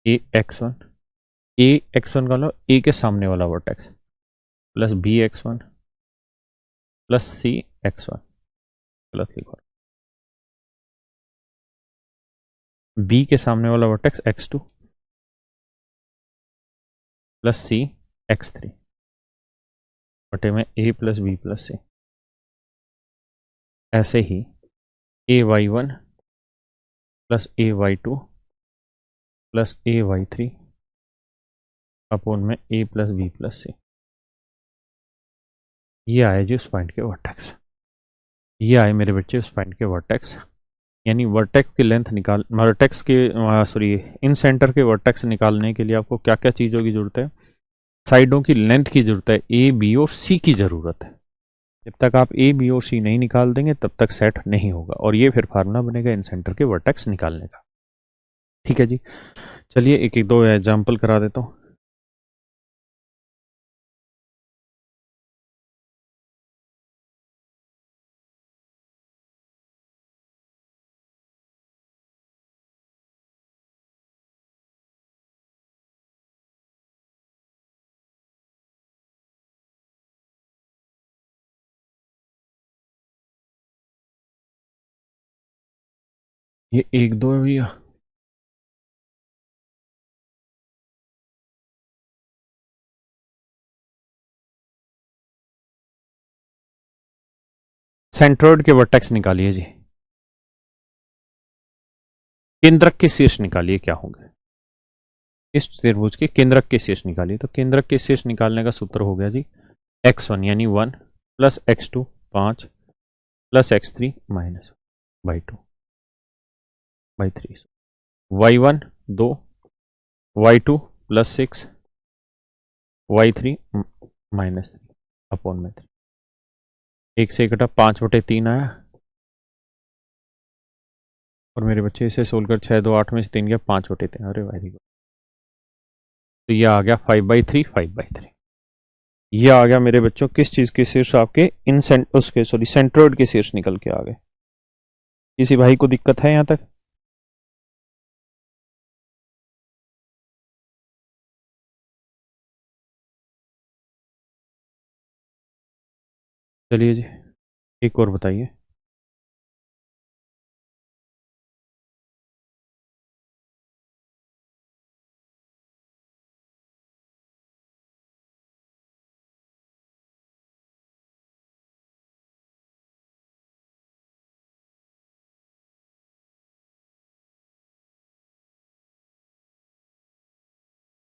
S2: ए एक्स वन का लो, ए के सामने वाला vertex plus B X one plus C X one, गलत लिखो, बी के सामने वाला वर्टेक्स x2 प्लस सी x3 बटे में a प्लस बी प्लस सी। ऐसे ही ay1 plus ay2 plus ay3 upon में a प्लस बी प्लस सी। ये आए जी उस पॉइंट के वर्टेक्स। ये आए मेरे बच्चे उस पॉइंट के वर्टेक्स। यानी वर्टेक्स की लेंथ निकाल वर्टेक्स के सॉरी इन सेंटर के वर्टेक्स निकालने के लिए आपको क्या क्या चीज़ों की ज़रूरत है? साइडों की लेंथ की ज़रूरत है, ए बी और सी की ज़रूरत है। जब तक आप ए बी और सी नहीं निकाल देंगे तब तक सेट नहीं होगा, और ये फिर फार्मूला बनेगा इन सेंटर के वर्टेक्स निकालने का। ठीक है जी, चलिए एक एक दो एग्जाम्पल करा देता हूँ। ये एक दो है भैया। सेंट्रोइड के वर्टेक्स निकालिए जी। केंद्रक के शीर्ष निकालिए क्या होंगे? इस त्रिभुज के केंद्रक के शीर्ष निकालिए। तो केंद्रक के शीर्ष निकालने का सूत्र हो गया जी x1 यानी 1 plus x2 5 plus x3 minus by 2 by 3। y1 2 y2 plus 6 y3 minus 3 upon में 3। एक से कटा 5/3 आया, और मेरे बच्चे इसे सोल्व कर 6 2 8 में से 3 गया 5/3। अरे वेरी गुड। तो ये आ गया 5/3 5/3। ये आ गया मेरे बच्चों किस चीज़ के शीर्ष? आपके उसके सॉरी सेंट्रोइड के शीर्ष निकल के आ गए। किसी भाई को दिक्कत है यहाँ तक? चलिए जी एक और बताइए।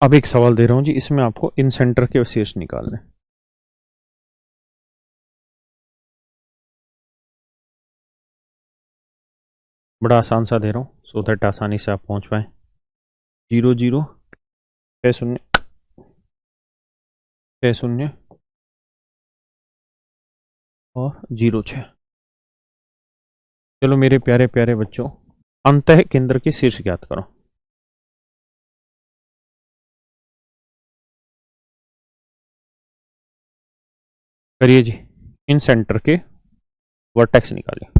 S2: अब एक सवाल दे रहा हूं जी, इसमें आपको इन सेंटर के शीर्ष निकालने। बड़ा आसान सा दे रहा हूँ सो दैट आसानी से आप पहुंच पाए। 0 0 6 0 6 0 और 0 6। चलो मेरे प्यारे प्यारे बच्चों, अंतः केंद्र के शीर्ष ज्ञात करो। करिए जी, इन सेंटर के वर्टेक्स निकालिए।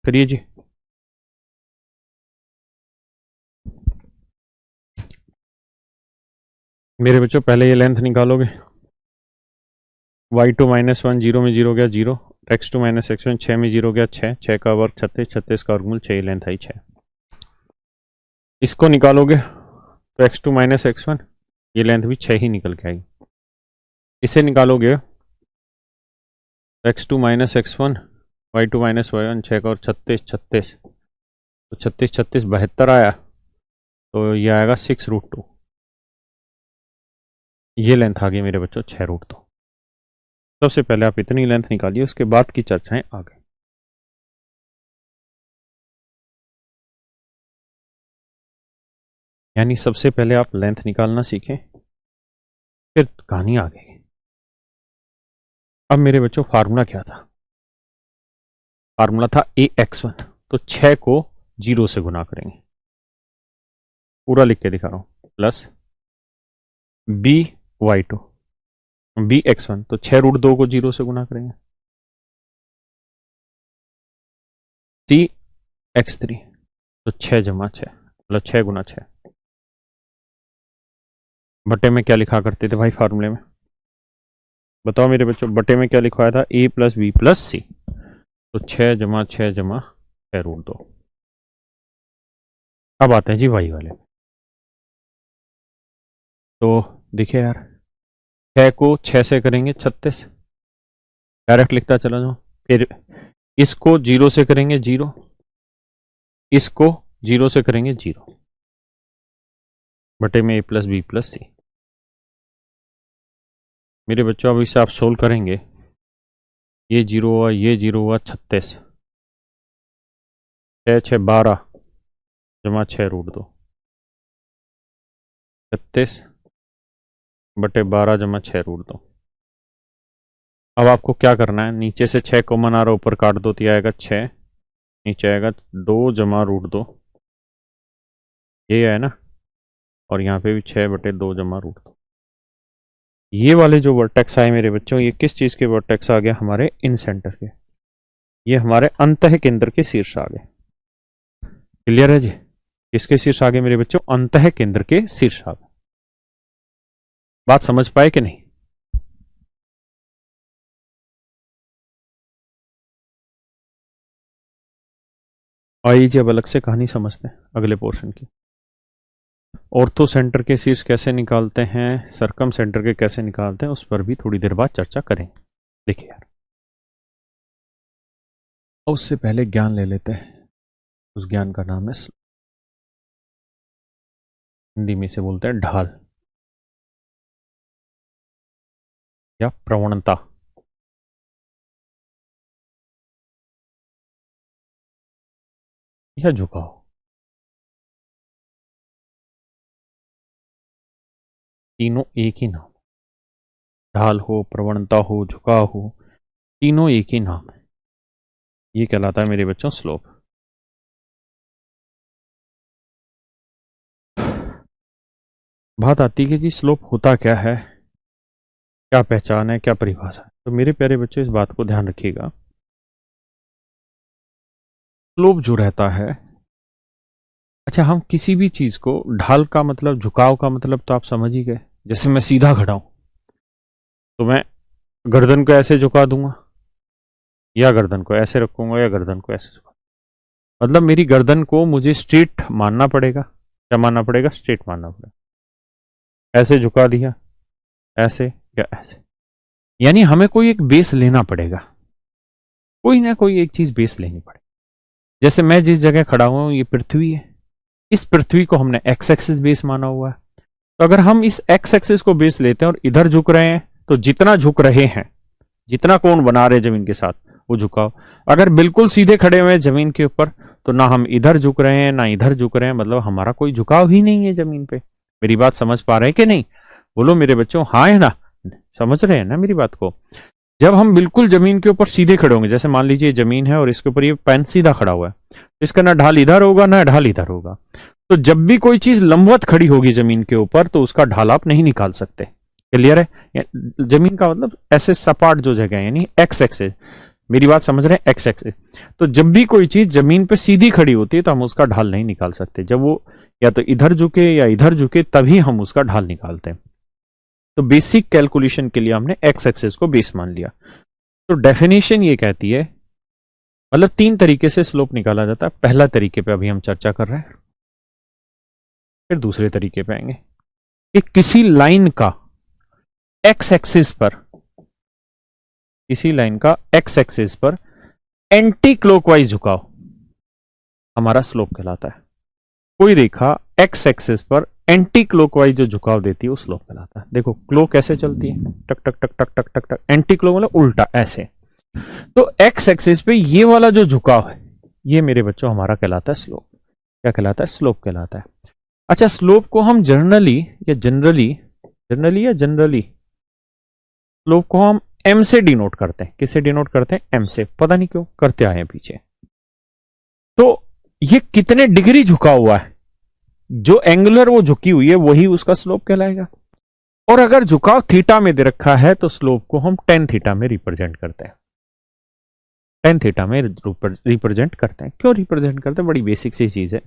S2: करिए जी। मेरे बच्चों पहले ये लेंथ निकालोगे। y2 माइनस 1 0 में 0 गया 0, x2 माइनस x1 6 में 0 गया 6, 6 का वर्ग 36, 36 का वर्गमूल 6, लेंथ आई 6। इसको निकालोगे तो x2 माइनस x1 ये लेंथ भी 6 ही निकल के आएगी। इसे निकालोगे तो x2 minus x1 y2 minus y1 6 का और 36 36, तो 36 36 72 आया, तो ये आएगा 6√2। ये लेंथ आ गई मेरे बच्चों 6√2। सबसे पहले आप इतनी लेंथ निकालिए, उसके बाद की चर्चाएं आगे। यानी सबसे पहले आप लेंथ निकालना सीखें, फिर कहानी आ गई। अब मेरे बच्चों फार्मूला क्या था? फार्मूला था ax1, तो 6 को 0 से गुना करेंगे, पूरा लिख के दिखा रहा हूं, प्लस by2 bx1, तो 6√2 को 0 से गुना करेंगे, cx3, तो 6 जमा 6 मतलब 6 गुना 6, बटे में क्या लिखा करते थे भाई फार्मूले में? बताओ मेरे बच्चों, बटे में क्या लिखवाया था? a प्लस बी प्लस सी, तो 6 जमा 6 जमा 6√2। अब आते हैं जी वाई वाले। तो देखिए यार, 6 को 6 से करेंगे 36, डायरेक्ट लिखता चला जाओ। फिर इसको 0 से करेंगे 0, इसको 0 से करेंगे 0, बटे में a प्लस बी प्लस सी। मेरे बच्चों अब इसे आप सोल्व करेंगे, ये 0 हुआ, ये 0 हुआ, 36, 6 6 12 जमा 6√2, 36 बटे 12 जमा 6√2। अब आपको क्या करना है, नीचे से 6 कॉमन आ रहा, ऊपर काट दो, तो आएगा 6, नीचे आएगा 2 जमा √2, ये है ना, और यहाँ पे भी 6 बटे 2 जमा √2। ये वाले जो वर्टेक्स आए मेरे बच्चों, ये किस चीज के वर्टेक्स आ गया? हमारे इन सेंटर के, ये हमारे अंतः केंद्र के शीर्ष आ गए। क्लियर है जी? किसके शीर्ष आ गए मेरे बच्चों? अंतः केंद्र के शीर्ष आ गए। बात समझ पाए कि नहीं? आइए जी अब अलग से कहानी समझते हैं अगले पोर्शन की। ऑर्थो सेंटर के शीर्ष कैसे निकालते हैं, सरकम सेंटर के कैसे निकालते हैं, उस पर भी थोड़ी देर बाद चर्चा करें। देखिए यार, उससे पहले ज्ञान ले लेते हैं। उस ज्ञान का नाम है, हिंदी में से बोलते हैं ढाल या प्रवणता। या झुकाव। तीनों एक ही नाम, ढाल हो, प्रवणता हो, झुकाव हो, तीनों एक ही नाम है। ये कहलाता है मेरे बच्चों स्लोप। बात आती है कि जी स्लोप होता क्या है, क्या पहचान है, क्या परिभाषा है। तो मेरे प्यारे बच्चों इस बात को ध्यान रखिएगा, स्लोप जो रहता है, अच्छा हम किसी भी चीज को, ढाल का मतलब, झुकाव का मतलब तो आप समझ ही गए। जैसे मैं सीधा खड़ा हूं तो मैं गर्दन को ऐसे झुका दूंगा, या गर्दन को ऐसे रखूंगा, या गर्दन को ऐसे झुका, मतलब मेरी गर्दन को मुझे स्ट्रेट मानना पड़ेगा। क्या मानना पड़ेगा? स्ट्रेट मानना पड़ेगा। ऐसे झुका दिया, ऐसे या ऐसे, यानी हमें कोई एक बेस लेना पड़ेगा, कोई ना कोई एक चीज बेस लेनी पड़ेगी। जैसे मैं जिस जगह खड़ा हुआ हूं, ये पृथ्वी है, इस पृथ्वी को हमने एक्स एक्सिस बेस माना हुआ है। तो अगर हम इस एक्स एक्सिस को बेस लेते हैं और इधर झुक रहे हैं, तो जितना झुक रहे हैं, जितना कोण बना रहे जमीन के साथ, वो झुकाव। अगर बिल्कुल सीधे खड़े हुए हैं जमीन के ऊपर, तो ना हम इधर झुक रहे हैं ना इधर झुक रहे हैं, मतलब हमारा कोई झुकाव ही नहीं है जमीन पे। मेरी बात समझ पा रहे हैं कि नहीं? बोलो मेरे बच्चों, हाँ है ना? समझ रहे हैं ना मेरी बात को? जब हम बिल्कुल जमीन के ऊपर सीधे खड़े होंगे, जैसे मान लीजिए जमीन है और इसके ऊपर ये पेन सीधा खड़ा हुआ है, तो इसका ना ढाल इधर होगा ना ढाल इधर होगा। तो जब भी कोई चीज लंबवत खड़ी होगी जमीन के ऊपर, तो उसका ढाल आप नहीं निकाल सकते। क्लियर है? जमीन का मतलब ऐसे सपाट जो जगह है, यानी एक्स एक्सिस। मेरी बात समझ रहे हैं? X axis. तो जब भी कोई चीज जमीन पे सीधी खड़ी होती है, तो हम उसका ढाल नहीं निकाल सकते। जब वो या तो इधर झुके या इधर झुके, तभी हम उसका ढाल निकालते हैं। तो बेसिक कैलकुलेशन के लिए हमने एक्स एक्सिस को बेस मान लिया। तो डेफिनेशन ये कहती है, मतलब 3 तरीके से स्लोप निकाला जाता है। पहला तरीके पे अभी हम चर्चा कर रहे हैं, फिर दूसरे तरीके पे आएंगे कि किसी लाइन का एक्स एक्सिस पर, किसी लाइन का एक्स एक्सिस पर एंटी क्लॉकवाइज झुकाव हमारा स्लोप कहलाता है। कोई रेखा एक्स एक्सिस पर एंटी क्लॉकवाइज जो झुकाव देती है, वो स्लोप कहलाता है। देखो क्लॉक कैसे चलती है, टक टक टक टक टक टक टक, एंटी क्लॉक मतलब उल्टा ऐसे। तो एक्स एक्सिस पे ये वाला जो झुकाव है, ये मेरे बच्चों हमारा कहलाता है स्लोप। क्या कहलाता है? स्लोप कहलाता है। अच्छा, स्लोप को हम जनरली जनरली या जनरली स्लोप को हम एम से डिनोट करते हैं। किससे डिनोट करते हैं? एम से। पता नहीं क्यों करते आए हैं पीछे। तो ये कितने डिग्री झुका हुआ है, जो एंगुलर वो झुकी हुई है वही उसका स्लोप कहलाएगा। और अगर झुकाव थीटा में दे रखा है तो स्लोप को हम टेन थीटा में रिप्रेजेंट करते हैं। टेन थीटा में रिप्रेजेंट करते हैं। क्यों रिप्रेजेंट करते हैं? बड़ी बेसिक सी चीज है।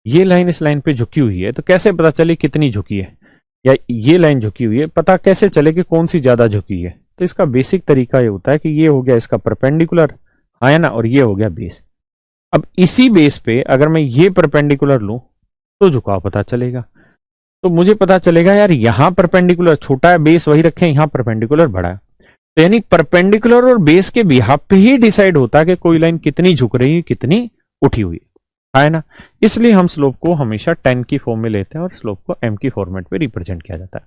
S2: ये लाइन इस लाइन पे झुकी हुई है तो कैसे पता चले कितनी झुकी है, या ये लाइन झुकी हुई है पता कैसे चले कि कौन सी ज्यादा झुकी है? तो इसका बेसिक तरीका ये होता है कि ये हो गया इसका परपेंडिकुलर, है ना, और ये हो गया बेस। अब इसी बेस पे अगर मैं ये परपेंडिकुलर लूं तो झुकाव पता चलेगा। तो मुझे पता चलेगा यार यहां परपेंडिकुलर छोटा है, बेस वही रखे, यहां परपेंडिकुलर बड़ा है। तो यानी परपेंडिकुलर और बेस के बिहाफ पे ही डिसाइड होता है कि कोई लाइन कितनी झुक रही है, कितनी उठी हुई है ना। इसलिए हम स्लोप को हमेशा 10 की फॉर्म में लेते हैं और स्लोप को m की फॉर्मेट में रिप्रेजेंट किया जाता है।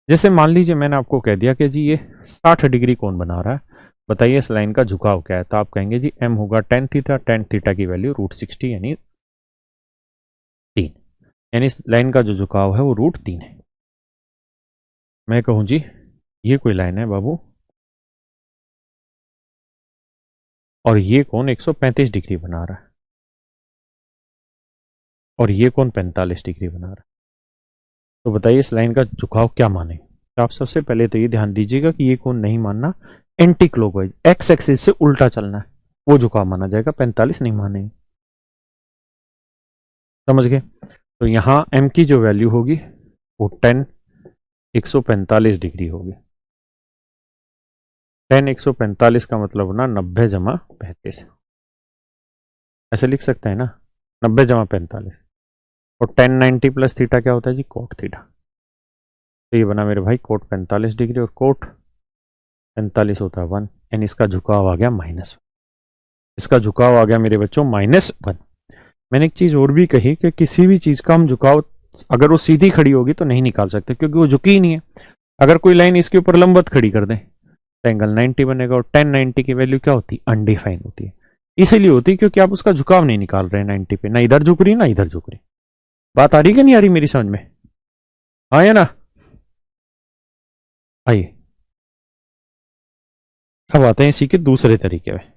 S2: जैसे मान लीजिए मैंने आपको कह दिया कि जी ये 60 डिग्री कौन बना रहा है, बताइए इस लाइन का झुकाव क्या है? तो आप कहेंगे जी m होगा tan थीटा, tan थीटा की वैल्यू √60 यानी 3, यानी इस लाइन का जो झुकाव है वो √3 है। मैं कहूं जी ये कोई लाइन है बाबू और ये कौन 135 डिग्री बना रहा है और ये कौन 45 डिग्री बना रहा है, तो बताइए इस लाइन का झुकाव क्या माने? तो आप सबसे पहले तो ये ध्यान दीजिएगा कि ये कौन नहीं मानना, एंटी क्लॉकवाइज एक्स एक्सिस से उल्टा चलना है, वो झुकाव माना जाएगा, 45 नहीं मानेंगे। समझ गए? तो यहां m की जो वैल्यू होगी वो 10 145 डिग्री होगी। 10 145 का मतलब ना 90 जमा 35, ऐसे लिख सकते हैं ना, 90 जमा 45। और 10 90 प्लस थीटा क्या होता है जी? Cot theta. तो ये बना मेरे भाई कोट 45 डिग्री और कोट 45 होता है 1, यानी इसका झुकाव आ गया -1। इसका झुकाव आ गया मेरे बच्चों -1। मैंने एक चीज और भी कही कि किसी भी चीज का हम झुकाव अगर वो सीधी खड़ी होगी तो नहीं निकाल सकते क्योंकि वो झुकी ही नहीं है। अगर कोई लाइन इसके ऊपर लंबवत खड़ी कर दें तो एंगल 90 बनेगा, और 10 90 की वैल्यू क्या होती है? अनडिफाइन होती है। इसीलिए होती है क्योंकि आप उसका झुकाव नहीं निकाल रहे 90 पे, ना इधर झुक रही ना इधर झुक रही। बात आ रही कि नहीं आ रही मेरी समझ में? हाँ या ना? आइए अब आते हैं इसी के दूसरे तरीके में।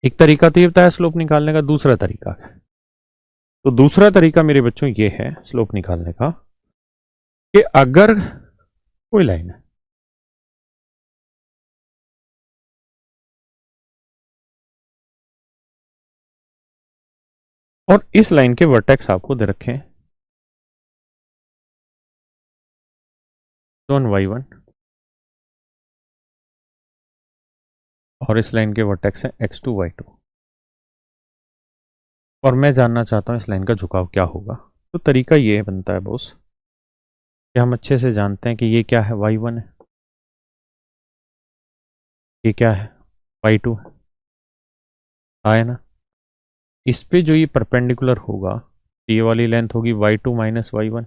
S2: एक तरीका तो ये बताया स्लोप निकालने का, दूसरा तरीका है। तो दूसरा तरीका मेरे बच्चों ये है स्लोप निकालने का कि अगर कोई लाइन है और इस लाइन के वर्टेक्स आपको दे रखे हैं y1 और इस लाइन के वर्टेक्स है x2 y2, और मैं जानना चाहता हूं इस लाइन का झुकाव क्या होगा। तो तरीका ये बनता है बॉस कि हम अच्छे से जानते हैं कि ये क्या है? y1 है, ये क्या है? y2 है, आया ना। इस पे जो ये परपेंडिकुलर होगा ये वाली लेंथ होगी y2 माइनस y1।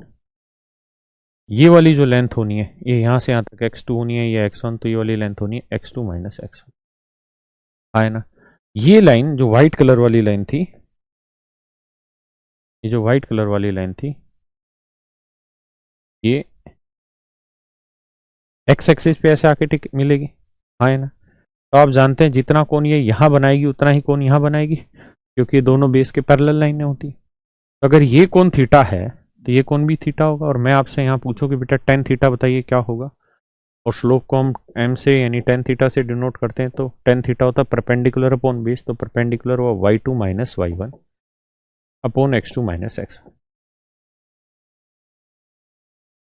S2: ये वाली जो लेंथ होनी है ये यहां से यहां तक x2 होनी है, ये x1, तो ये वाली लेंथ होनी है x2 माइनस x1, आया ना। ये लाइन जो व्हाइट कलर वाली लाइन थी, ये जो व्हाइट कलर वाली लाइन थी ये एक्स एक्सिस पे ऐसे आके टिक मिलेगी, हाँ ना। तो आप जानते हैं जितना कोण ये यहां बनाएगी उतना ही कोण यहां बनाएगी क्योंकि दोनों बेस के पैरेलल लाइनें होती। तो अगर ये कोण थीटा है तो ये कोण भी थीटा होगा, और मैं आपसे यहाँ पूछूं कि बेटा टेन थीटा बताइए क्या होगा, और स्लोप को हम एम से यानी टेन थीटा से डिनोट करते हैं। तो टेन थीटा होता है परपेंडिकुलर अपॉन बेस, तो परपेंडिकुलर हुआ y2 minus y1 upon x2 minus x1।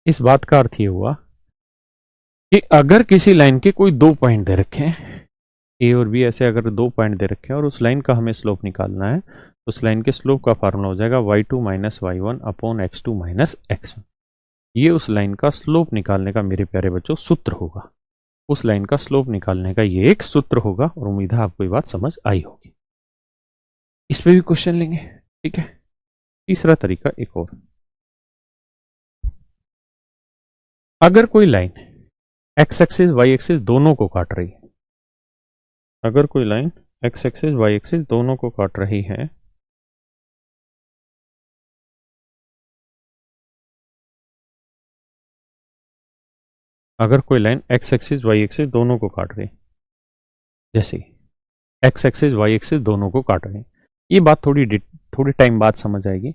S2: इस बात का अर्थ ये हुआ कि अगर किसी लाइन के कोई दो पॉइंट दे रखे हैं ए और बी, ऐसे अगर दो पॉइंट दे रखे हैं और उस लाइन का हमें स्लोप निकालना है तो उस लाइन के स्लोप का फार्मूला हो जाएगा y2 minus y1 upon x2 minus x1। ये उस लाइन का स्लोप निकालने का मेरे प्यारे बच्चों सूत्र होगा। उस लाइन का स्लोप निकालने का ये एक सूत्र होगा, और उम्मीद है आपको ये बात समझ आई होगी। इस पे भी क्वेश्चन लेंगे, ठीक है। तीसरा तरीका एक और, अगर कोई line X axis Y axis दोनों को काट रही है, अगर कोई line X axis Y axis दोनों को काट रही है अगर कोई line X axis Y axis दोनों को काट रही, जैसे एक्स एक्सिस वाई एक्सिस दोनों को काट रही, ये बात थोड़ी टाइम बाद समझ आएगी।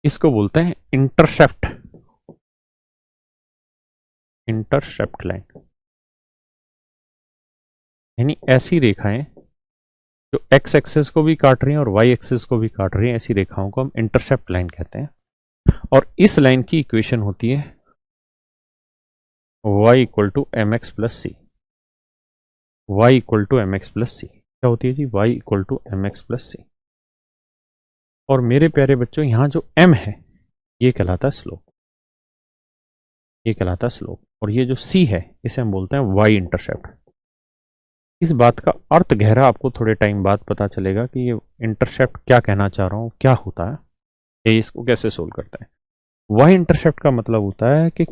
S2: इसको बोलते हैं इंटरसेप्ट, इंटरसेप्ट लाइन। यानी ऐसी रेखाएं जो एक्स एक्सिस को भी काट रही हैं और वाई एक्सिस को भी काट रही हैं, ऐसी रेखाओं को हम इंटरसेप्ट लाइन कहते हैं। और इस लाइन की इक्वेशन होती है y equal to M X plus C. Y equal to M X plus C क्या होती है जी? y equal to M X plus C. और मेरे प्यारे बच्चों, यहां जो m है ये कहलाता है स्लोप, ये कहलाता है स्लोप। और ये जो c है इसे हम बोलते हैं y इंटरसेप्ट। इस बात का अर्थ गहरा आपको थोड़े टाइम बाद पता चलेगा कि ये इंटरसेप्ट क्या कहना चाह रहा हूं, क्या होता है, ये इसको कैसे सोल्व करता है। y इंटरसेप्ट का मतलब होता है कि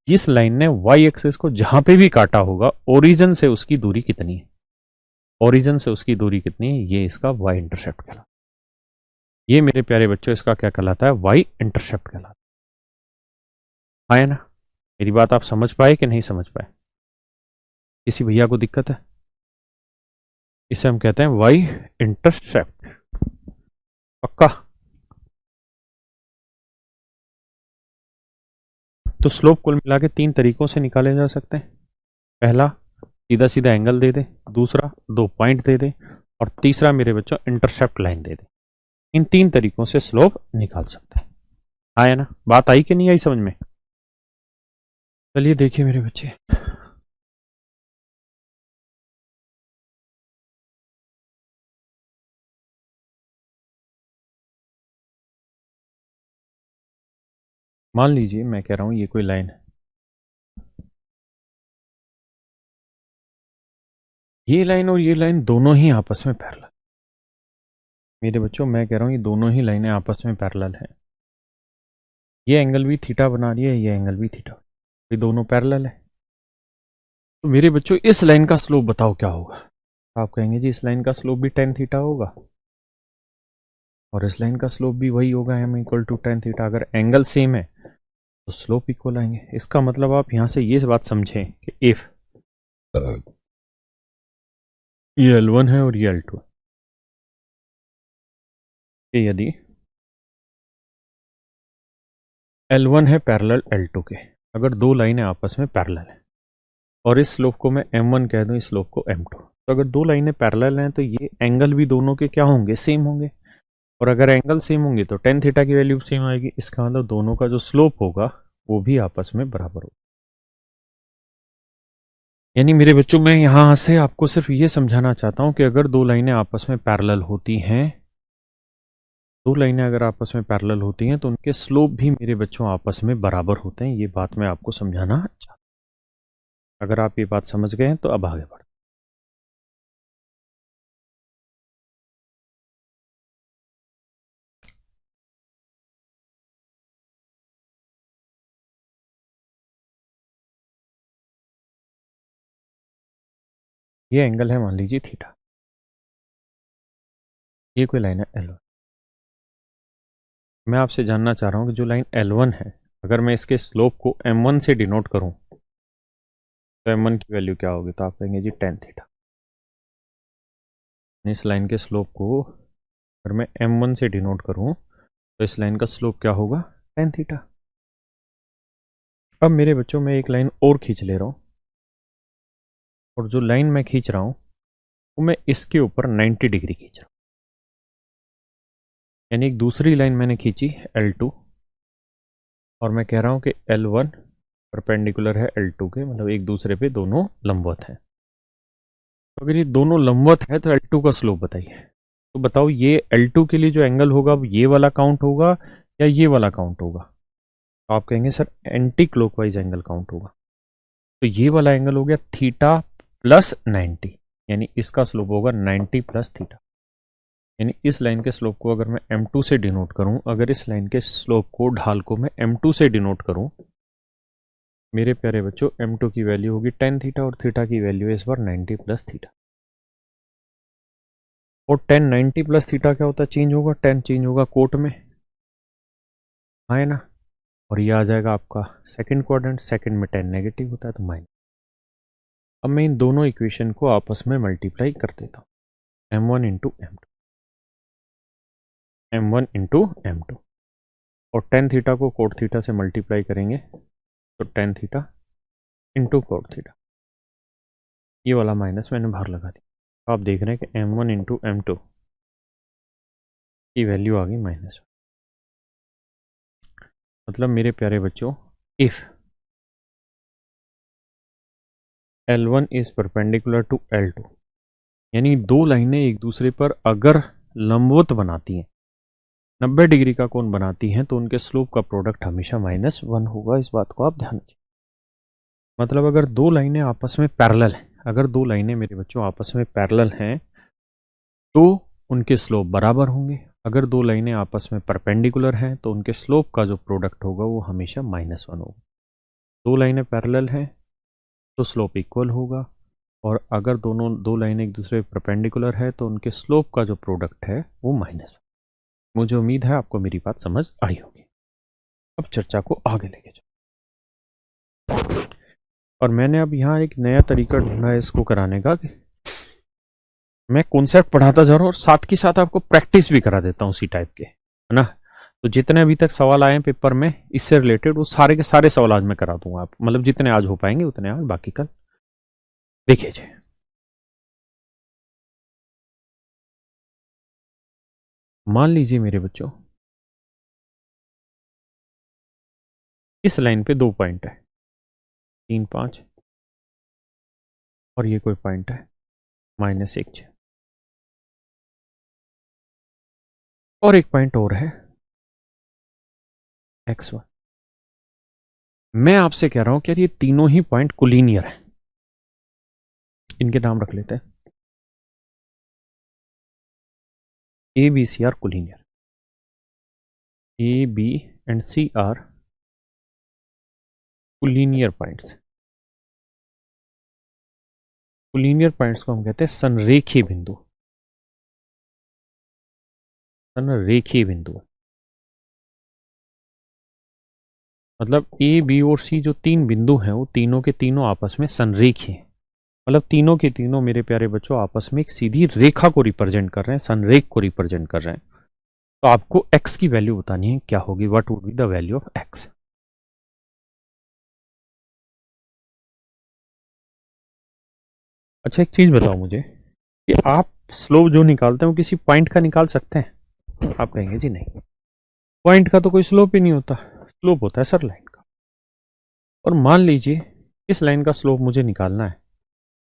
S2: जिस लाइन ने y एक्सिस को जहां पे भी काटा होगा, ओरिजिन से उसकी दूरी कितनी है, ओरिजिन से उसकी दूरी कितनी है, ये इसका y इंटरसेप्ट कहलाता है। ये मेरे प्यारे बच्चों इसका क्या कहलाता है? y इंटरसेप्ट कहलाता है। आया ना? मेरी बात आप समझ पाए कि नहीं समझ पाए? किसी भैया को दिक्कत है? इसे हम कहते हैं y इंटरसेप्ट। पक्का? तो स्लोप कुल मिला के 3 तरीकों से निकाले जा सकते हैं। पहला, सीधा सीधा एंगल दे दे, दूसरा 2 पॉइंट दे दे, और तीसरा मेरे बच्चों इंटरसेप्ट लाइन दे दे। इन 3 तरीकों से स्लोप निकाल सकते हैं। आया ना? बात आई कि नहीं आई समझ में? चलिए देखिए मेरे बच्चे, मान लीजिए मैं कह रहा हूं ये कोई लाइन है, ये लाइन और ये लाइन दोनों ही आपस में पैरेलल। मेरे बच्चों मैं कह रहा हूं ये दोनों ही लाइनें आपस में पैरेलल हैं। ये एंगल भी थीटा बना रही है, ये एंगल भी थीटा, ये दोनों पैरेलल है। तो मेरे बच्चों इस लाइन का स्लोप बताओ क्या होगा? आप कहेंगे जी इस लाइन का स्लोप भी tan थीटा होगा और इस लाइन का स्लोप भी वही होगा, m equal to tan theta. अगर एंगल सेम है तो स्लोप इक्वल आएंगे। इसका मतलब आप यहां से ये बात समझें कि इफ ये L1 है और ये L2 है, यदि L1 है पैरेलल L2 के, अगर दो लाइनें आपस में पैरेलल हैं और इस स्लोप को मैं m1 कह दूं, इस स्लोप को m2, तो अगर दो लाइनें पैरेलल हैं तो ये एंगल भी दोनों के क्या होंगे? सेम होंगे। और अगर एंगल सेम होंगे तो tan थीटा की वैल्यू सेम आएगी। इसका मतलब दोनों का जो स्लोप होगा वो भी आपस में बराबर होगा। यानी मेरे बच्चों, मैं यहां से आपको सिर्फ ये समझाना चाहता हूं कि अगर दो लाइनें आपस में पैरेलल होती हैं, दो लाइनें अगर आपस में पैरेलल होती हैं तो उनके स्लोप भी मेरे बच्चों आपस में बराबर होते हैं। ये बात मैं आपको समझाना चाहता हूं। अगर आप ये बात समझ गए हैं तो अब आगे बढ़। ये एंगल है मान लीजिए थीटा, ये कोई लाइन है L1। मैं आपसे जानना चाह रहा हूं कि जो लाइन L1 है, अगर मैं इसके स्लोप को m1 से डिनोट करूं तो m1 की वैल्यू क्या होगी? तो आप कहेंगे जी tan थीटा। इस लाइन के स्लोप को अगर मैं m1 से डिनोट करूं तो इस लाइन का स्लोप क्या होगा? tan theta. अब मेरे बच्चों, मैं एक लाइन और खींच ले रहा हूं, और जो लाइन मैं खींच रहा हूं वो मैं इसके ऊपर 90 डिग्री खींच रहा हूं। यानी एक दूसरी लाइन मैंने खींची L2 और मैं कह रहा हूं कि L1 परपेंडिकुलर है L2 के, मतलब एक दूसरे पे दोनों लंबवत हैं। तो अगर ये दोनों लंबवत है तो L2 का स्लोप बताइए। तो बताओ ये L2 के लिए जो एंगल होगा वो ये वाला काउंट होगा या ये वाला काउंट होगा? तो आप कहेंगे sir anti clockwise angle count होगा। तो ये वाला एंगल हो गया थीटा प्लस 90, यानी इसका स्लोप होगा 90 प्लस थीटा। यानी इस लाइन के स्लोप को अगर मैं m2 से डिनोट करूं, अगर इस लाइन के स्लोप को, ढाल को मैं m2 से डिनोट करूं, मेरे प्यारे बच्चों m2 की वैल्यू होगी tan थीटा और थीटा की वैल्यू है इस बार 90 प्लस थीटा। और tan 90 प्लस थीटा क्या होता है? चेंज होगा, tan चेंज होगा कोट में, है ना? और ये आ जाएगा आपका सेकंड क्वाड्रेंट, सेकंड में tan नेगेटिव होता है तो माइनस। अब मैं इन दोनों इक्वेशन को आपस में मल्टीप्लाई कर देता हूँ, m1 into m1 into m2, और टेन थीटा को कोट थीटा से मल्टीप्लाई करेंगे तो tan theta into cot theta, ये वाला माइनस मैंने बाहर लगा दिया। तो आप देख रहे हैं कि m1 इंटू m2 की वैल्यू आ गई -1। मतलब मेरे प्यारे बच्चों, if L1 is perpendicular to L2, यानी दो लाइनें एक दूसरे पर अगर लंबवत बनाती हैं, 90 डिग्री का कोण बनाती हैं, तो उनके स्लोप का प्रोडक्ट हमेशा -1 होगा। इस बात को आप ध्यान रखिए। मतलब अगर दो लाइनें आपस में पैरेलल हैं, अगर दो लाइनें मेरे बच्चों आपस में पैरेलल हैं तो उनके स्लोप बराबर होंगे। अगर दो लाइनें आपस में परपेंडिकुलर हैं तो उनके स्लोप का जो प्रोडक्ट होगा वो हमेशा -1 होगा। दो लाइनें पैरेलल हैं तो स्लोप इक्वल होगा, और अगर दो लाइनें एक दूसरे परपेंडिकुलर है तो उनके स्लोप का जो प्रोडक्ट है वो -1। मुझे उम्मीद है आपको मेरी बात समझ आई होगी। अब चर्चा को आगे लेके चलो। और मैंने अब यहाँ एक नया तरीका ढूंढा है इसको कराने का, कि मैं कॉन्सेप्ट पढ़ाता जा रहा हूँ और साथ के साथ आपको प्रैक्टिस भी करा देता हूँ उसी टाइप के, है ना। तो जितने अभी तक सवाल आए हैं पेपर में इससे रिलेटेड, वो सारे के सारे सवाल आज मैं करा दूंगा। आप मतलब जितने आज हो पाएंगे उतने आज, बाकी कल। देखिए जी, मान लीजिए मेरे बच्चों इस लाइन पे दो पॉइंट है, 3, 5, और ये कोई पॉइंट है -1, 6, और एक पॉइंट और है x1। मैं आपसे कह रहा हूं कि यार ये तीनों ही पॉइंट कोलिनियर है। इनके नाम रख लेते हैं A B C are collinear. A B and C are collinear points. Collinear points को हम कहते हैं संरेखीय बिंदु। संरेखीय बिंदु मतलब ए बी और सी जो तीन बिंदु हैं वो तीनों के तीनों आपस में संरेखीय हैं। मतलब तीनों के तीनों मेरे प्यारे बच्चों आपस में एक सीधी रेखा को रिप्रेजेंट कर रहे हैं, संरेख को रिप्रेजेंट कर रहे हैं। तो आपको x की वैल्यू बतानी है, क्या होगी, what would be the value of x। अच्छा एक चीज बताओ मुझे कि आप स्लोप जो निकालते हैं वो किसी पॉइंट का निकाल सकते हैं? आप कहेंगे जी नहीं, पॉइंट का तो कोई स्लोप ही नहीं होता, स्लोप होता है सर लाइन का। और मान लीजिए इस लाइन का स्लोप मुझे निकालना है,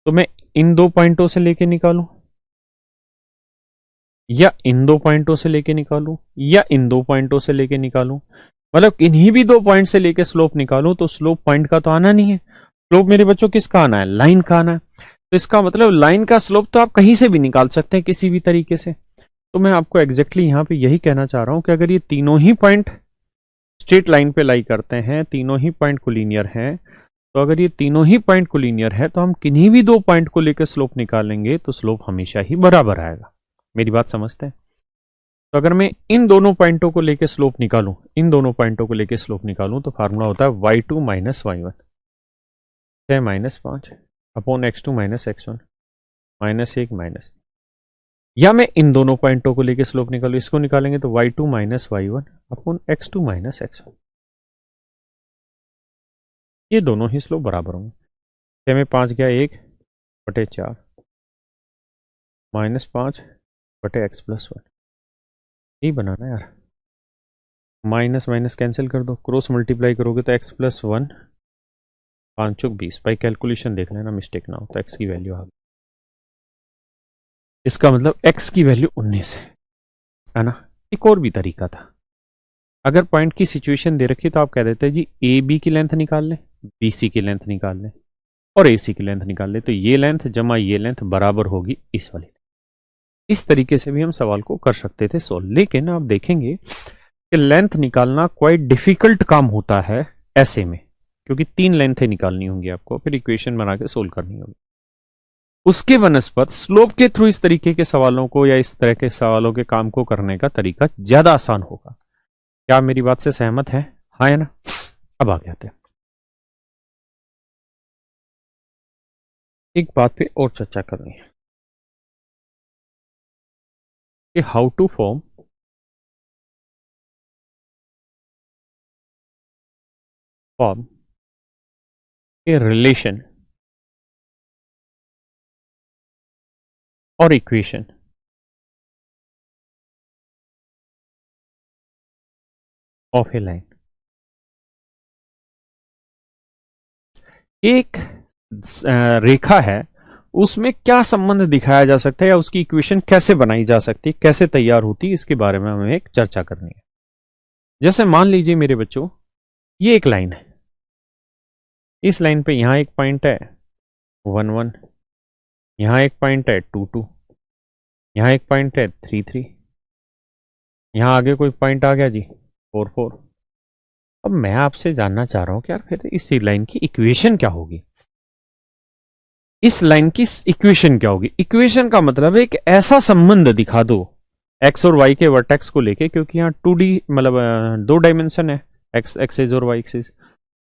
S2: तो मैं इन दो पॉइंटों से लेके निकालूं, या इन दो पॉइंटों से लेके निकालूं, या इन दो पॉइंटों से लेके निकालूं। मतलब इन्हीं भी दो पॉइंट से लेके स्लोप निकालूं तो स्लोप पॉइंट का तो आना नहीं है। स्लोप मेरे बच्चों किसका आना है, लाइन का आना है। तो इसका मतलब लाइन का स्लोप तो आप कहीं से भी निकाल सकते हैं, किसी भी तरीके से। तो मैं आपको एग्जैक्टली यहां पे यही कहना चाह रहा हूं कि अगर ये तीनों ही पॉइंट स्ट्रेट लाइन पे लाई करते हैं, तीनों ही पॉइंट कोलिनियर हैं, तो अगर ये तीनों ही पॉइंट कोलिनियर है तो हम किन्हीं भी दो पॉइंट को लेकर स्लोप निकालेंगे तो स्लोप हमेशा ही बराबर आएगा। मेरी बात समझते हैं? तो अगर मैं इन दोनों पॉइंटों को लेकर स्लोप निकालूं, इन दोनों पॉइंटों को लेकर स्लोप निकालूं, तो फार्मूला होता है y2 minus y1, 6 minus 5 upon x2 minus x1 -1 minus. या मैं इन दोनों पॉइंटों को लेकर स्लोप निकालूं, इसको निकालेंगे तो y2 minus y1 upon x2 minus x1। ये दोनों ही स्लोप बराबर होंगे। 6 में 5 गया 1/4 -5/x+1। यही बनाना यार। माइनस माइनस कैंसिल कर दो, क्रॉस मल्टीप्लाई करोगे तो x+1 5 चौक 20। भाई कैलकुलेशन देख लेना, मिस्टेक ना हो। तो x की वैल्यू आ गई, इसका मतलब x की वैल्यू 19 है ना। एक और भी तरीका था, अगर पॉइंट की सिचुएशन दे रखी तो आप कह देते हैं जी ए बी की लेंथ निकाल लें, बी सी की लेंथ निकाल लें, और ए सी की लेंथ निकाल लें, तो ये लेंथ जमा ये लेंथ बराबर होगी इस वाली। इस तरीके से भी हम सवाल को कर सकते थे सोल्व। लेकिन आप देखेंगे कि लेंथ निकालना क्वाइट डिफिकल्ट काम होता है ऐसे में, क्योंकि 3 लेंथें निकालनी होंगी आपको, फिर इक्वेशन बना के सोल्व करनी होगी। उसके वनस्पत स्लोप के थ्रू इस तरीके के सवालों को या इस तरह के सवालों के काम को करने का तरीका ज्यादा आसान होगा। क्या आप मेरी बात से सहमत हैं? हाँ है ना। अब आगे आते हैं। एक बात पे और चर्चा करनी है कि how to form a relation और इक्वेशन ऑफ ए लाइन। एक रेखा है, उसमें क्या संबंध दिखाया जा सकता है या उसकी इक्वेशन कैसे बनाई जा सकती है, कैसे तैयार होती है, इसके बारे में हमें एक चर्चा करनी है। जैसे मान लीजिए मेरे बच्चों, ये एक लाइन है, इस लाइन पे यहां एक पॉइंट है 1 1, यहां एक पॉइंट है 2 2, यहां एक पॉइंट है 3 3, यहां आगे कोई पॉइंट आ गया जी 4 4। अब मैं आपसे जानना चाह रहा हूं कि यार फिर इस लाइन की इक्वेशन क्या होगी, इस लाइन की इक्वेशन क्या होगी। इक्वेशन का मतलब है एक ऐसा संबंध दिखा दो एक्स और वाई के वर्टेक्स को लेके, क्योंकि यहाँ 2D मतलब 2 डायमेंशन है, एक्स एक्सिस और वाई एक्सिस।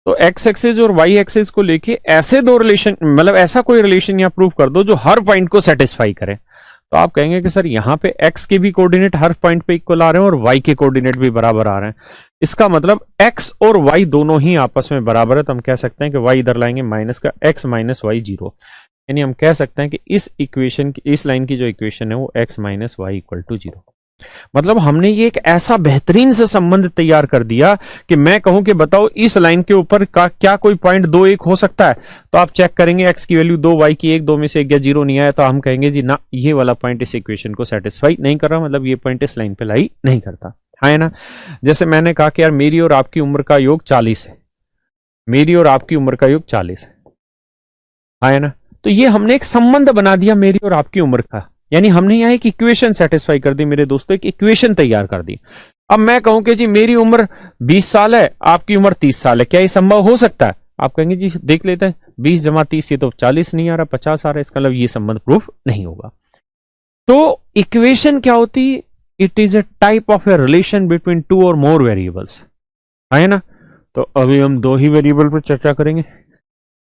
S2: तो एक्स एक्सिस और वाई एक्सिस को लेके ऐसे दो रिलेशन, मतलब ऐसा कोई रिलेशन यहाँ प्रूव कर दो जो हर पॉइंट को सेटिस्फाई करे। तो आप कहेंगे कि सर यहाँ पे एक्स के भी कोऑर्डिनेट हर पॉइंट पे इक्वल आ रहे हैं और वाई के कोऑर्डिनेट भी बराबर आ रहे हैं। इसका मतलब एक्स और वाई दोनों ही आपस में बराबर है। तो हम कह सकते हैं कि वाई इधर लाएंगे माइनस का एक्स माइनस वाई 0, यानी हम कह सकते हैं कि इस इक्वेशन की, इस लाइन की जो इक्वेशन है वो X minus Y equal to 0। मतलब हमने ये एक ऐसा बेहतरीन सा संबंध तैयार कर दिया कि मैं कहूं कि बताओ इस लाइन के ऊपर का क्या कोई पॉइंट 2 1 हो सकता है। तो आप चेक करेंगे एक्स की वैल्यू 2, वाई की 1, 2 में से 1 या 0 नहीं आया, तो हम कहेंगे जी ना, ये वाला पॉइंट इस इक्वेशन को सेटिस्फाई नहीं कर रहा, मतलब ये पॉइंट इस लाइन पे लाई नहीं करता है ना। जैसे मैंने कहा कि यार मेरी और आपकी उम्र का योग 40 है, मेरी और आपकी उम्र का योग 40 है ना। तो ये हमने एक संबंध बना दिया मेरी और आपकी उम्र का, यानी हमने यहां एक इक्वेशन सेटिस्फाई कर दी मेरे दोस्तों, एक इक्वेशन तैयार कर दी। अब मैं कहूं कि जी मेरी उम्र 20 साल है, आपकी उम्र 30 साल है, क्या ये संभव हो सकता है? आप कहेंगे जी देख लेते हैं, 20 जमा 30 ये तो 40 नहीं आ रहा, 50 आ रहा है, इसका मतलब ये संबंध प्रूफ नहीं होगा। तो इक्वेशन क्या होती? It is a type of a relation between 2 और मोर वेरिएबल्स, है ना। तो अभी हम 2 ही वेरिएबल पर चर्चा करेंगे,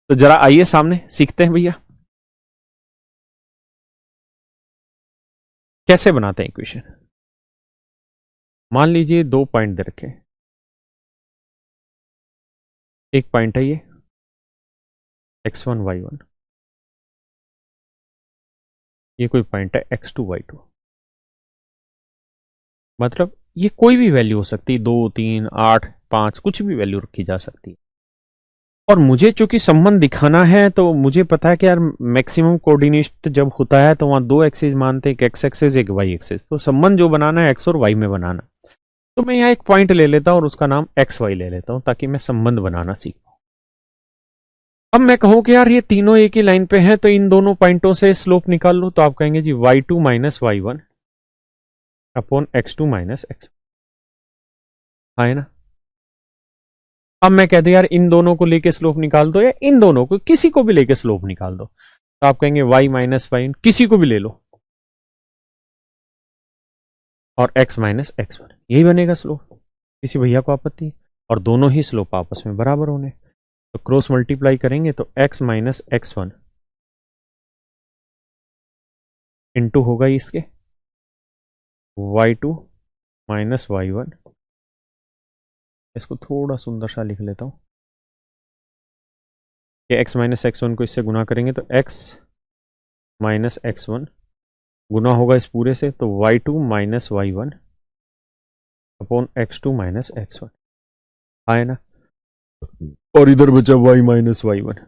S2: तो जरा आइए सामने सीखते हैं भैया कैसे बनाते हैं इक्वेशन। मान लीजिए 2 पॉइंट दे रखे, एक पॉइंट है ये x1 y1, ये कोई पॉइंट है x2 y2। मतलब ये कोई भी वैल्यू हो सकती है, 2 3 8 5, कुछ भी वैल्यू रखी जा सकती है। और मुझे चूंकि संबंध दिखाना है तो मुझे पता है कि यार मैक्सिमम कोऑर्डिनेट जब होता है तो वहां 2 एक्सिस मानते हैं, एक एक्स एक्सिस एक वाई एक्सिस। तो संबंध जो बनाना है एक्स और वाई में बनाना, तो मैं यहाँ एक पॉइंट ले लेता हूं और उसका नाम एक्स वाई ले लेता हूं ताकि मैं संबंध बनाना सीख पाऊं। अब मैं कहूं कि यार ये तीनों एक ही लाइन पे हैं, तो इन दोनों पॉइंटों से स्लोप निकाल लो। तो आप कहेंगे जी y2 minus y1 upon x2 minus x, है ना। अब मैं कहते यार इन दोनों को लेके स्लोप निकाल दो, या इन दोनों को किसी को भी लेके स्लोप निकाल दो। तो आप कहेंगे y माइनस वाई, किसी को भी ले लो, और x माइनस x1, यही बनेगा स्लोप, किसी भैया को आपत्ति? और दोनों ही स्लोप आपस में बराबर होने, तो क्रॉस मल्टीप्लाई करेंगे तो x माइनस x1 इंटू होगा इसके y2 माइनस y1। इसको थोड़ा सुंदर सा लिख लेता हूं कि x माइनस x1 को इससे गुना करेंगे तो x माइनस x1 गुना होगा इस पूरे से, तो y2 minus y1 upon x2 minus x1, है ना। और इधर बचा y माइनस y1।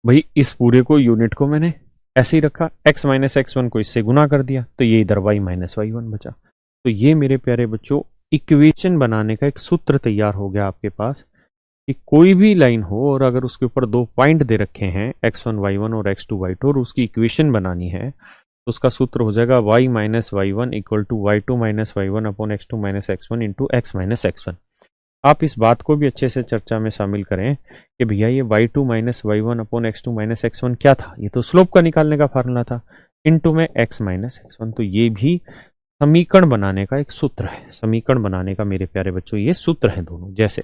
S2: भाई इस पूरे को, यूनिट को मैंने ऐसे ही रखा, x माइनस x1 को इससे गुना कर दिया, तो ये इधर y माइनस y1 बचा। तो ये मेरे प्यारे बच्चों इक्वेशन बनाने का एक सूत्र तैयार हो गया आपके पास कि कोई भी लाइन हो और अगर उसके ऊपर 2 पॉइंट दे रखे हैं x1 y1 और x2 y2 और उसकी इक्वेशन बनानी है, तो उसका सूत्र हो जाएगा y minus y1 equal to y2 minus y1 upon x2 minus x1 into x minus x1। आप इस बात को भी अच्छे से चर्चा में शामिल करें कि भैया ये y2 minus y1 upon x2 minus x1 क्या था? ये तो स्लोप का निकालने का फार्मूला था, इनटू में x माइनस x1। तो ये भी समीकरण बनाने का एक सूत्र है, समीकरण बनाने का मेरे प्यारे बच्चों ये सूत्र है दोनों। जैसे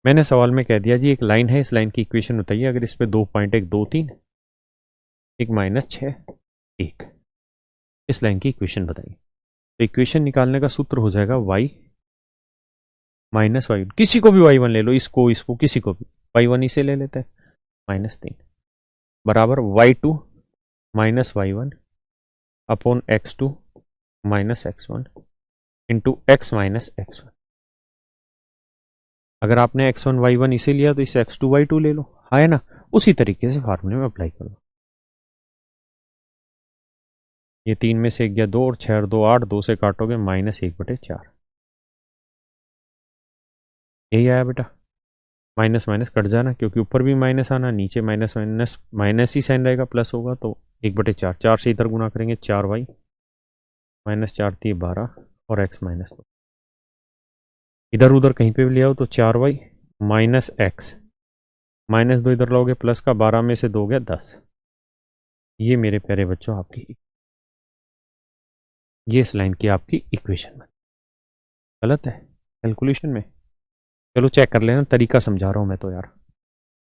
S2: मैंने सवाल में कह दिया जी एक लाइन है, इस लाइन की इक्वेशन बताइए, अगर इस पे 2 पॉइंट, एक 2 3, एक -6 1, इस लाइन की इक्वेशन बताइए। तो इक्वेशन निकालने का सूत्र हो जाएगा y माइनस वाई, किसी को भी y1 ले लो, इसको किसी को भी, y1 इसे ले लेते हैं, -3 बराबर y2 minus y1 upon x2 minus x1 into x minus x1। अगर आपने x1 y1 इसे लिया तो इसे x2 y2 ले लो, हाँ है ना। उसी तरीके से फार्मूले में अप्लाई कर लो। ये 3 में से 1 गया 2 और 6 और 2 8, 2 से काटोगे -1/4, यही आया बेटा। माइनस माइनस कट जाना, क्योंकि ऊपर भी माइनस आना, नीचे माइनस माइनस माइनस ही साइन रहेगा, प्लस होगा तो 1/4, 4 से इधर गुना करेंगे 4y -4 × 12 और x -2, इधर उधर कहीं पे भी ले आओ तो 4y माइनस x -2 इधर लोगे प्लस का, 12 में से 2 गया 10। ये मेरे प्यारे बच्चों आपकी, ये इस लाइन की आपकी इक्वेशन बनी। गलत है कैलकुलेशन में? चलो चेक कर लेना, तरीका समझा रहा हूँ मैं तो यार,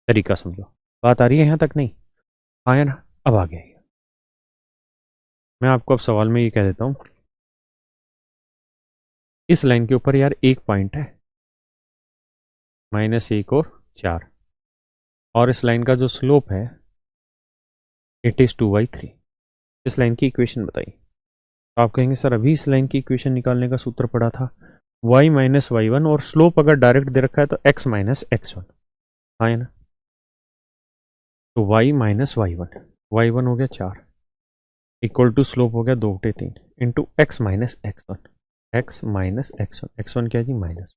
S2: तरीका समझो। बात आ रही है यहाँ तक? नहीं आया ना? अब आ गया। मैं आपको अब सवाल में ये कह देता हूँ, इस लाइन के ऊपर यार एक पॉइंट है -1 और 4, और इस लाइन का जो स्लोप है इट इज 2/3। इस लाइन की इक्वेशन बताइए। आप कहेंगे सर अभी इस लाइन की इक्वेशन निकालने का सूत्र पड़ा था, y माइनस y1, और स्लोप अगर डायरेक्ट दे रखा है तो x माइनस x1, हाँ है ना। तो y माइनस y1 हो गया 4 इक्वल टू स्लोप हो गया 2/3 इंटू x माइनस x1 क्या है जी माइनस,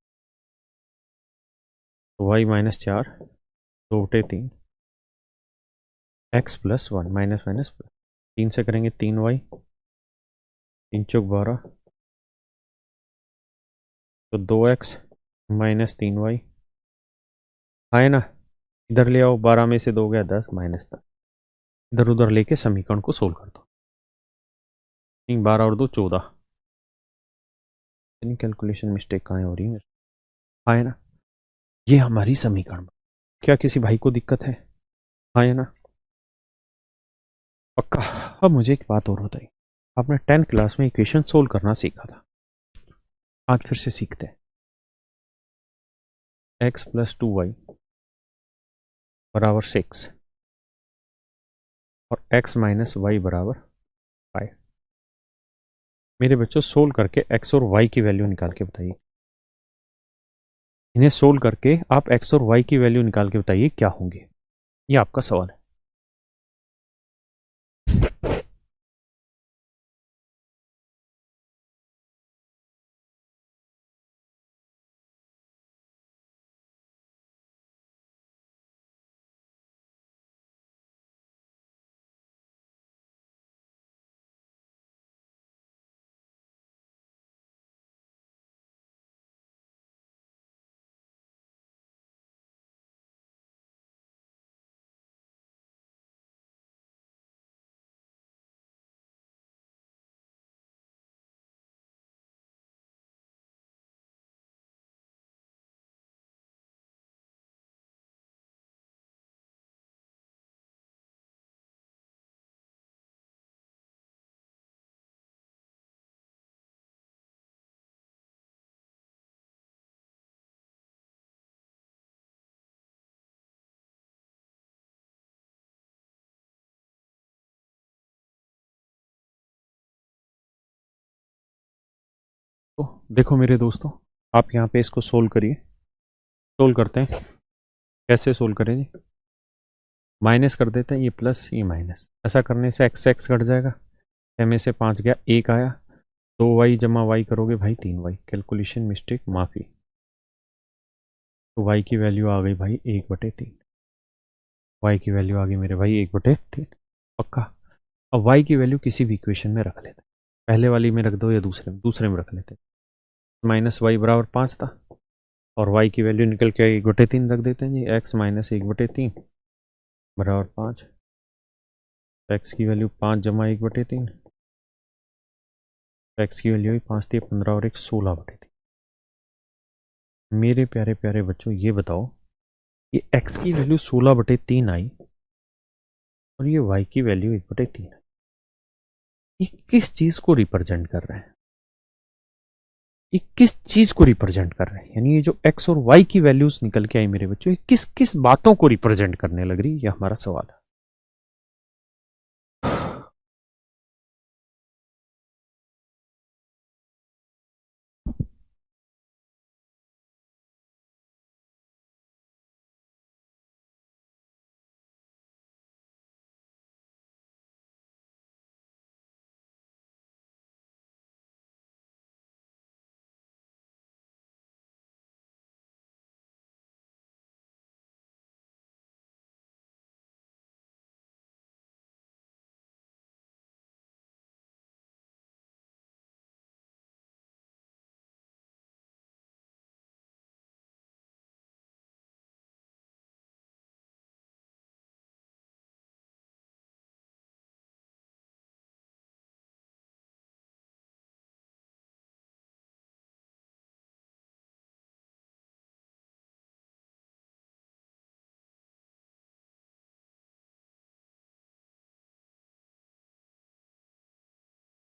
S2: तो y -4 2/3 x plus 1 minus minus plus, 3 से करेंगे 3y 3 चौक 12, तो 2x माइनस 3y, है ना। इधर ले आओ, 12 में से 2 गया 10 -10, इधर उधर लेके समीकरण को सोल्व कर दो। 3 12 और 2 14, इतनी कैलकुलेशन मिस्टेक कहाँ हो रही है? है ना। ये हमारी समीकरण, क्या किसी भाई को दिक्कत है ना? पक्का। अब मुझे एक बात और बताइए, आपने 10th क्लास में इक्वेशन सोल्व करना सीखा था, आज फिर से सीखते हैं। x प्लस 2y बराबर 6 और x माइनस वाई बराबर 5। मेरे बच्चों सोल्व करके x और y की वैल्यू निकाल के बताइए। इन्हें सोल्व करके आप x और y की वैल्यू निकाल के बताइए क्या होंगे, ये आपका सवाल है। तो देखो मेरे दोस्तों, आप यहाँ पे इसको सोल्व करिए। सोल्व करते हैं, कैसे सोल्व करें जी? माइनस कर देते हैं, ये प्लस ये माइनस, ऐसा करने से एक्स एक्स कट जाएगा, 6 में से 5 गया 1 आया, 2y जमा y करोगे भाई 3y, कैलकुलेशन मिस्टेक माफ़ी। तो y की वैल्यू आ गई भाई 1/3, y की वैल्यू आ गई मेरे भाई 1/3, पक्का। अब y की वैल्यू किसी भी इक्वेशन में रख लेते हैं, पहले वाली में रख दो या दूसरे में रख लेते हैं। माइनस वाई बराबर 5 था, और y की वैल्यू निकल के 1/3 रख देते हैं जी, x माइनस 1/3 बराबर 5, x की वैल्यू 5 जमा 1/3, x की वैल्यू 5 थी, 15 और 1 16/3। मेरे प्यारे प्यारे बच्चों ये बताओ, ये x की वैल्यू 16/3 आई और ये y की वैल्यू 1/3 आई, ये किस चीज को रिप्रेजेंट कर रहे हैं? ये किस चीज को रिप्रेजेंट कर रहे हैं? यानी ये जो x और y की वैल्यूज निकल के आई मेरे बच्चों, ये किस किस बातों को रिप्रेजेंट करने लग रही है, ये हमारा सवाल है।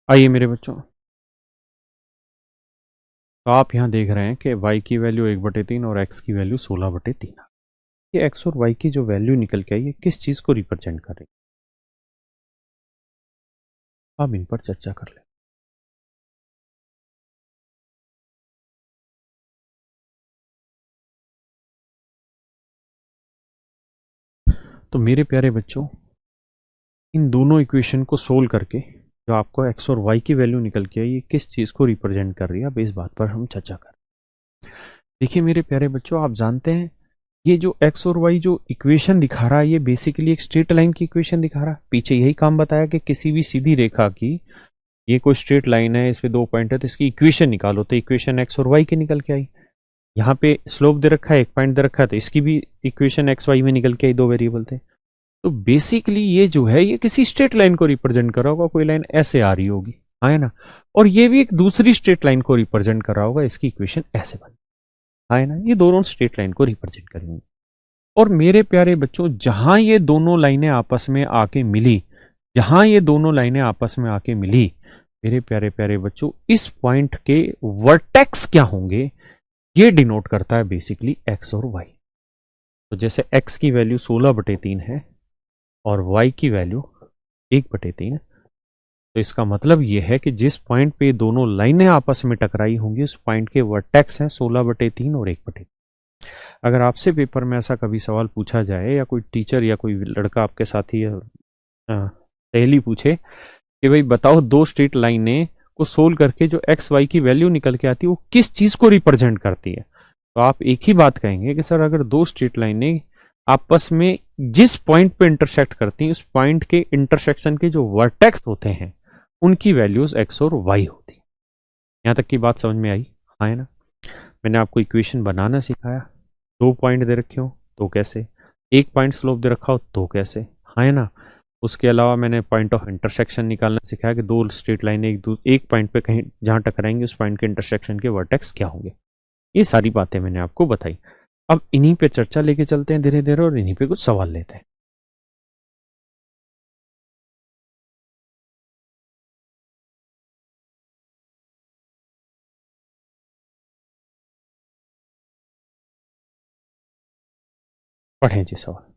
S2: आइए मेरे बच्चों, तो आप यहाँ देख रहे हैं कि y की वैल्यू 1/3 और x की वैल्यू 16/3। ये x और y की जो वैल्यू निकल के आई है किस चीज को रिप्रेजेंट कर रही है, आप इन पर चर्चा कर लें। तो मेरे प्यारे बच्चों, इन दोनों इक्वेशन को सोल्व करके जो आपको x और y की वैल्यू निकल के आई, ये किस चीज को रिप्रेजेंट कर रही है, अब इस बात पर हम चर्चा करें। देखिए मेरे प्यारे बच्चों, आप जानते हैं ये जो x और y जो इक्वेशन दिखा रहा है, ये बेसिकली एक स्ट्रेट लाइन की इक्वेशन दिखा रहा है। पीछे यही काम बताया कि किसी भी सीधी रेखा की, ये कोई स्ट्रेट लाइन है, इस पे 2 पॉइंट है, तो इसकी इक्वेशन निकालो, तो इक्वेशन x और y की निकल के आई। यहाँ पे स्लोप दे रखा है, 1 पॉइंट दे रखा है, तो इसकी भी इक्वेशन एक्स वाई में निकल के आई, 2 वेरिएबल थे। तो बेसिकली ये जो है, ये किसी स्ट्रेट लाइन को रिप्रेजेंट कर रहा होगा, कोई लाइन ऐसे आ रही होगी, हाँ है ना। और ये भी एक दूसरी स्ट्रेट लाइन को रिप्रेजेंट कर रहा होगा, इसकी इक्वेशन ऐसे बनी, हाँ है ना। ये दोनों स्ट्रेट लाइन को रिप्रेजेंट करेंगे। और मेरे प्यारे बच्चों, जहां ये दोनों लाइनें आपस में आके मिली, जहां ये दोनों लाइनें आपस में आके मिली, मेरे प्यारे प्यारे बच्चों, इस पॉइंट के वर्टेक्स क्या होंगे, ये डिनोट करता है बेसिकली एक्स और वाई। तो जैसे x की वैल्यू 16/3 है और y की वैल्यू 1/3 है, तो इसका मतलब ये है कि जिस पॉइंट पे दोनों लाइनें आपस में टकराई होंगी, उस पॉइंट के वर्टेक्स हैं 16/3 और 1/3। अगर आपसे पेपर में ऐसा कभी सवाल पूछा जाए, या कोई टीचर या कोई लड़का आपके साथ ही सहेली पूछे कि भाई बताओ, दो स्ट्रेट लाइनें को सोल्व करके जो एक्स वाई की वैल्यू निकल के आती है, वो किस चीज को रिप्रेजेंट करती है, तो आप एक ही बात कहेंगे कि सर, अगर दो स्ट्रेट लाइनें आपस में जिस पॉइंट पे इंटरसेक्ट करती हैं, उस पॉइंट के इंटरसेक्शन के जो वर्टेक्स होते हैं, उनकी वैल्यूज एक्स और वाई होती है। यहां तक की बात समझ में आई, हाँ है ना। मैंने आपको इक्वेशन बनाना सिखाया, 2 पॉइंट दे रखे हो तो कैसे, 1 पॉइंट स्लोप दे रखा हो तो कैसे, हाँ है ना। उसके अलावा मैंने पॉइंट ऑफ इंटरसेक्शन निकालना सिखाया कि दो स्ट्रेट लाइनें एक पॉइंट पे कहीं जहां टकराएंगे, उस पॉइंट के इंटरसेक्शन के वर्टेक्स क्या होंगे। ये सारी बातें मैंने आपको बताई। अब इन्हीं पे चर्चा लेके चलते हैं धीरे धीरे, और इन्हीं पे कुछ सवाल लेते हैं। पढ़ें जी सवाल।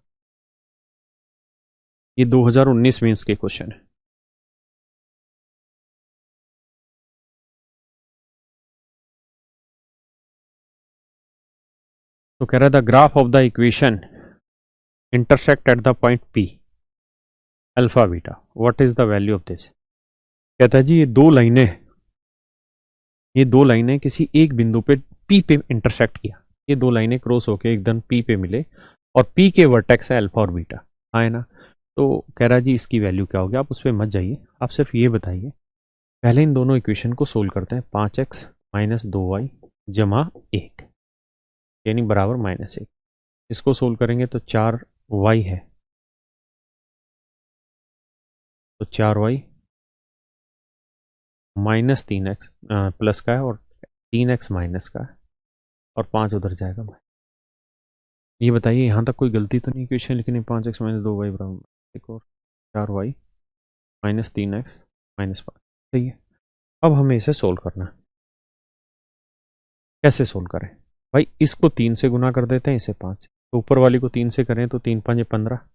S2: ये 2019 मेंस के क्वेश्चन है। तो कह रहा था, graph of the equation intersect at the point P alpha beta, what is the value of this. कहता है जी, ये दो लाइनें किसी एक बिंदु पे पी पे इंटरसेक्ट किया, ये दो लाइनें क्रॉस होके एकदम पी पे मिले, और पी के वर्टेक्स है अल्फा और बीटा, हाँ है ना। तो कह रहा है जी, इसकी वैल्यू क्या होगी। आप उस पर मत जाइए, आप सिर्फ ये बताइए, पहले इन दोनों इक्वेशन को सोल्व करते हैं। 5x - 2y जमा 1 यानी बराबर -1। इसको सोल्व करेंगे तो 4y है, तो 4y -3x प्लस का है, और 3x माइनस का है,
S1: और 5 उधर जाएगा भाई। ये बताइए यहाँ तक कोई गलती तो नहीं क्वेश्चन लिखने 5x माइनस 2y बराबर एक और 4y माइनस 3x माइनस 5। सही है। अब हमें इसे सोल्व करना है। कैसे सोल्व करें भाई? इसको 3 से गुना कर देते हैं, इसे 5 से। तो ऊपर वाली को 3 से करें तो 3 5 15,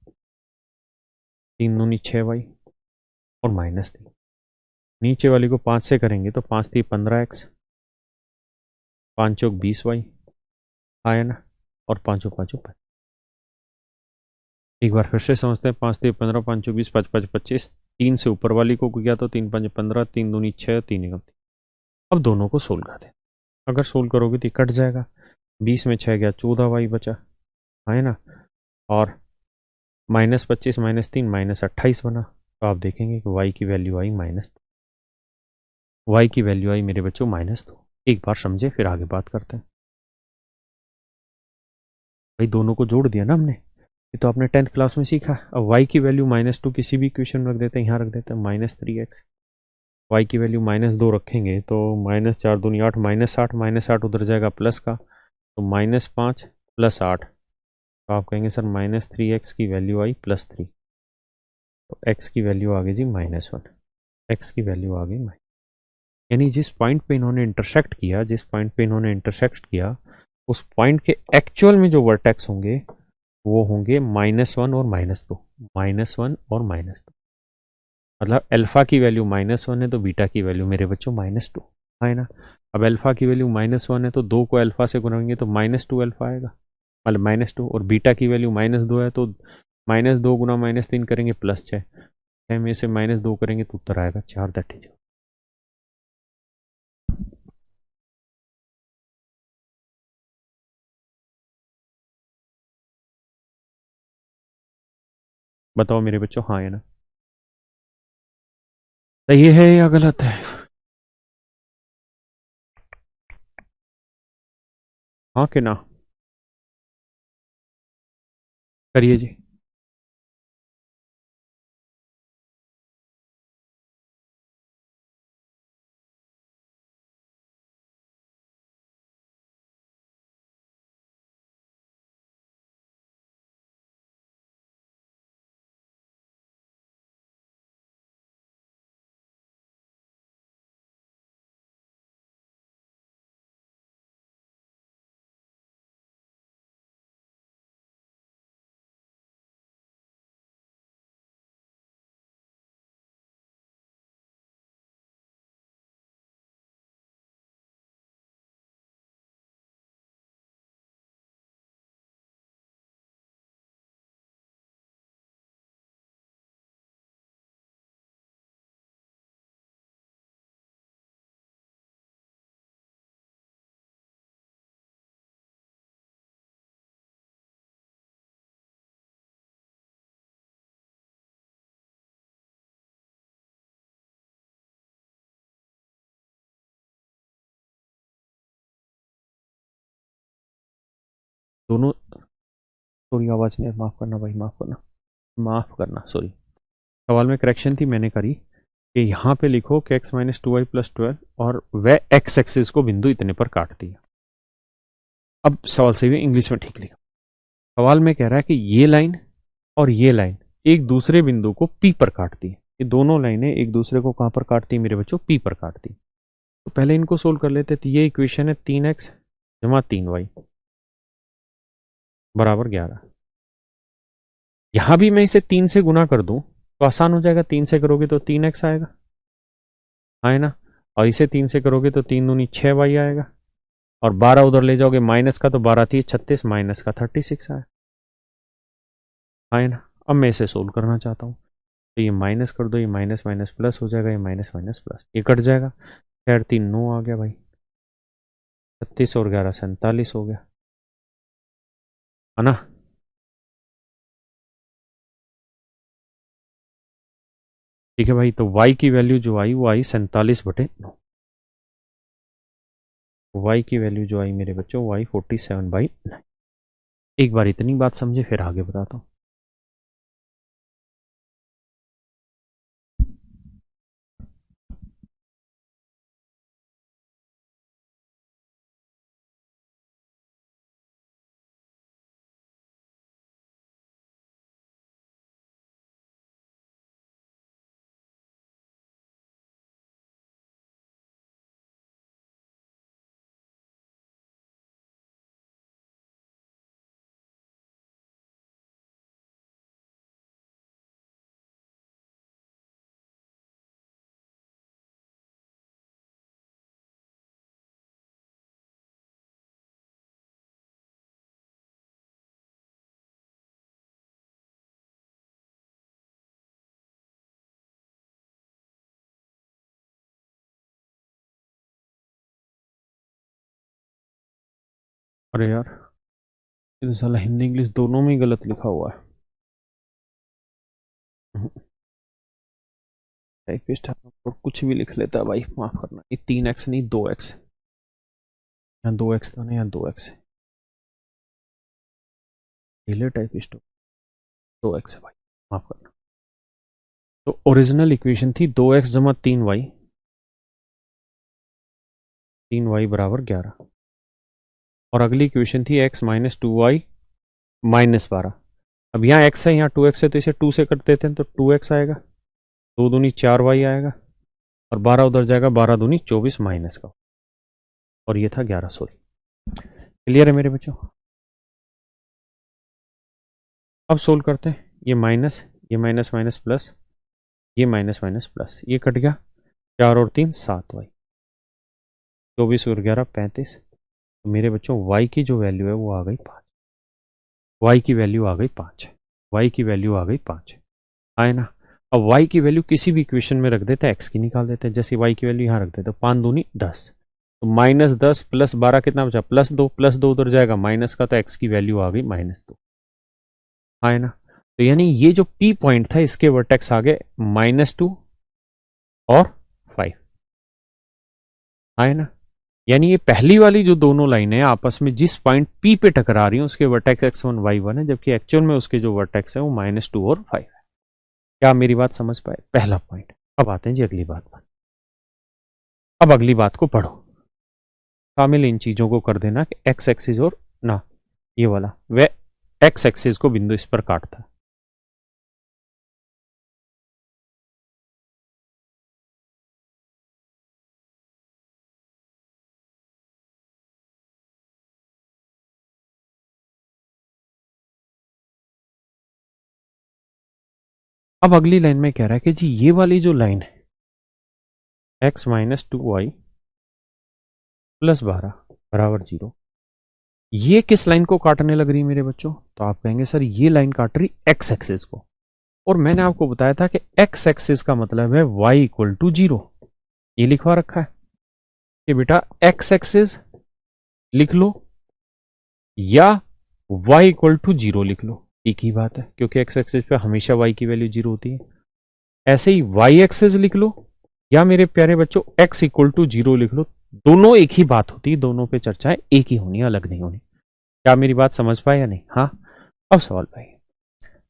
S1: 3 दूनी 6y और माइनस 3। नीचे वाली को 5 से करेंगे तो 5 3 15x, 5 चौक 20y आया ना, और 5 5 5। एक बार फिर से समझते हैं। 5 3 15, 5 चौक 20, 5 5 25। 3 से ऊपर वाली को किया तो 3 5 15, 3 दूनी 6, 3 1 3। अब दोनों को सोल्व कर दें। अगर सोल्व करोगे तो कट जाएगा। 20 में 6 गया, 14y बचा है ना, और माइनस 25 माइनस 3 माइनस 28 बना। तो आप देखेंगे कि y की वैल्यू आई -2। y की वैल्यू आई मेरे बच्चों -2। एक बार समझे फिर आगे बात करते हैं। भाई दोनों को जोड़ दिया ना हमने, ये तो आपने 10th क्लास में सीखा। अब y की वैल्यू -2 किसी भी इक्वेशन में रख देते हैं, यहाँ रख देते हैं -3x। y की वैल्यू -2 रखेंगे तो -4 दूनी 8, -8 -8 उधर जाएगा प्लस का, तो -5 + 8। तो आप कहेंगे सर -3x की वैल्यू आई +3। तो x की वैल्यू आ गई जी -1। x की वैल्यू आ गई यानी जिस पॉइंट पे इन्होंने इंटरसेक्ट किया उस पॉइंट के एक्चुअल में जो वर्टेक्स होंगे वो होंगे -1 और -2। -1 और -2 मतलब अल्फा की वैल्यू -1 है तो बीटा की वैल्यू मेरे बच्चों -2 है ना। अब अल्फा की वैल्यू -1 है तो 2 को अल्फा से गुनाएंगे तो -2 अल्फा आएगा, मतलब -2। और बीटा की वैल्यू -2 है तो -2 गुना -3 करेंगे +6। 6 में से -2 करेंगे तो उत्तर आएगा 4। That is. बताओ मेरे बच्चों, हाँ या ना? सही है या गलत है? हाँ कि ना? करिए जी। दोनों, थोड़ी आवाज नहीं, माफ करना भाई, माफ करना, माफ करना, सॉरी। सवाल में करेक्शन थी, मैंने करी कि यहाँ पे लिखो कि x-2y + 12 और वह x एक्सिस को बिंदु इतने पर काटती है। अब सवाल सही है, इंग्लिश में ठीक लिखा। सवाल में कह रहा है कि ये लाइन और ये लाइन एक दूसरे बिंदु को P पर काटती है। ये दोनों लाइनें एक दूसरे को कहां पर काटती है मेरे बच्चों? P पर काटती है। तो पहले इनको सोल्व कर लेते। तो ये इक्वेशन है 3x = 3y बराबर 11। यहां भी मैं इसे 3 से गुना कर दूं तो आसान हो जाएगा। 3 से करोगे तो 3x आएगा, है ना। और इसे 3 से करोगे तो 3 दूनी 6y आएगा, और 12 उधर ले जाओगे माइनस का तो 12 थी 36, माइनस का 36 आया, है ना। अब मैं इसे सोल्व करना चाहता हूँ तो ये माइनस कर दो, ये माइनस माइनस प्लस हो जाएगा, ये माइनस माइनस प्लस, ये कट जाएगा। खैर 3 9 आ गया भाई, 36 और 11 47 हो गया, है ना। ठीक है भाई, तो y की वैल्यू जो आई वो आई 47/9। y की वैल्यू जो आई मेरे बच्चों वो आई 47/9। एक बार इतनी बात समझे फिर आगे बताता हूँ।
S2: अरे यार ये साला हिंदी इंग्लिश दोनों में ही गलत लिखा हुआ है। टाइपिस्ट और कुछ भी लिख लेता है भाई, माफ करना। ये 3x नहीं 2x, यहाँ 2x था ना, यहाँ 2x है। ढीले टाइपिस्ट 2x है भाई, माफ करना। तो ओरिजिनल इक्वेशन थी 2x जमा 3y, 3y बराबर 11। और अगली इक्वेशन थी x माइनस 2y माइनस 12। अब यहाँ x है, यहाँ 2x है, तो इसे 2 से कट देते हैं तो 2x आएगा, 2 दूनी 4y आएगा, और 12 उधर जाएगा, 12 दूनी 24 माइनस का, और ये था 11 सॉरी। क्लियर है मेरे बच्चों? अब सोल्व करते हैं। ये माइनस माइनस प्लस, ये माइनस माइनस प्लस, ये कट गया, 4 और 3 7y, 24 और 11 35। तो मेरे बच्चों y की जो वैल्यू है वो आ गई 5, y की वैल्यू आ गई 5, y की वैल्यू आ गई 5, आए ना। अब y की वैल्यू किसी भी इक्वेशन में रख देते हैं, x की निकाल देते हैं। जैसे y की वैल्यू यहाँ रख देते हैं, 5 दूनी 10, तो माइनस 10 प्लस 12 कितना बचा, प्लस 2 उधर जाएगा माइनस का, तो x की वैल्यू आ गई -2, आए ना। तो यानी ये जो P पॉइंट था इसके वर्टेक्स आ गए -2 और 5, आए ना। यानी ये पहली वाली जो दोनों लाइनें हैं आपस में जिस पॉइंट P पे टकरा रही हैं उसके वर्टेक्स x1 y1 है, जबकि एक्चुअल में उसके जो वर्टेक्स है वो -2 और 5 है। क्या मेरी बात समझ पाए? पहला पॉइंट। अब आते हैं जी अगली बात पर। अब अगली बात को पढ़ो, शामिल इन चीजों को कर देना कि x एक्सिस और ना ये वाला वह x एक्सिस को बिंदु इस पर काटता है। अब अगली लाइन में कह रहा है कि जी ये वाली जो लाइन है x माइनस 2y प्लस 12 बराबर 0, ये किस लाइन को काटने लग रही है मेरे बच्चों? तो आप कहेंगे सर ये लाइन काट रही x एक्सिस को, और मैंने आपको बताया था कि x एक्सिस का मतलब है y इक्वल टू 0। ये लिखवा रखा है कि बेटा x एक्सिस लिख लो या y इक्वल टू 0 लिख लो, एक ही बात है, क्योंकि x एक्सिस पे हमेशा y की वैल्यू 0 होती है। ऐसे ही y एक्सिस लिख लो या मेरे प्यारे बच्चों x इक्वल टू 0 लिख लो, दोनों एक ही बात होती है, दोनों पे चर्चाएं एक ही होनी, अलग नहीं होनी। क्या मेरी बात समझ पाए या नहीं? हाँ। अब सवाल भाई,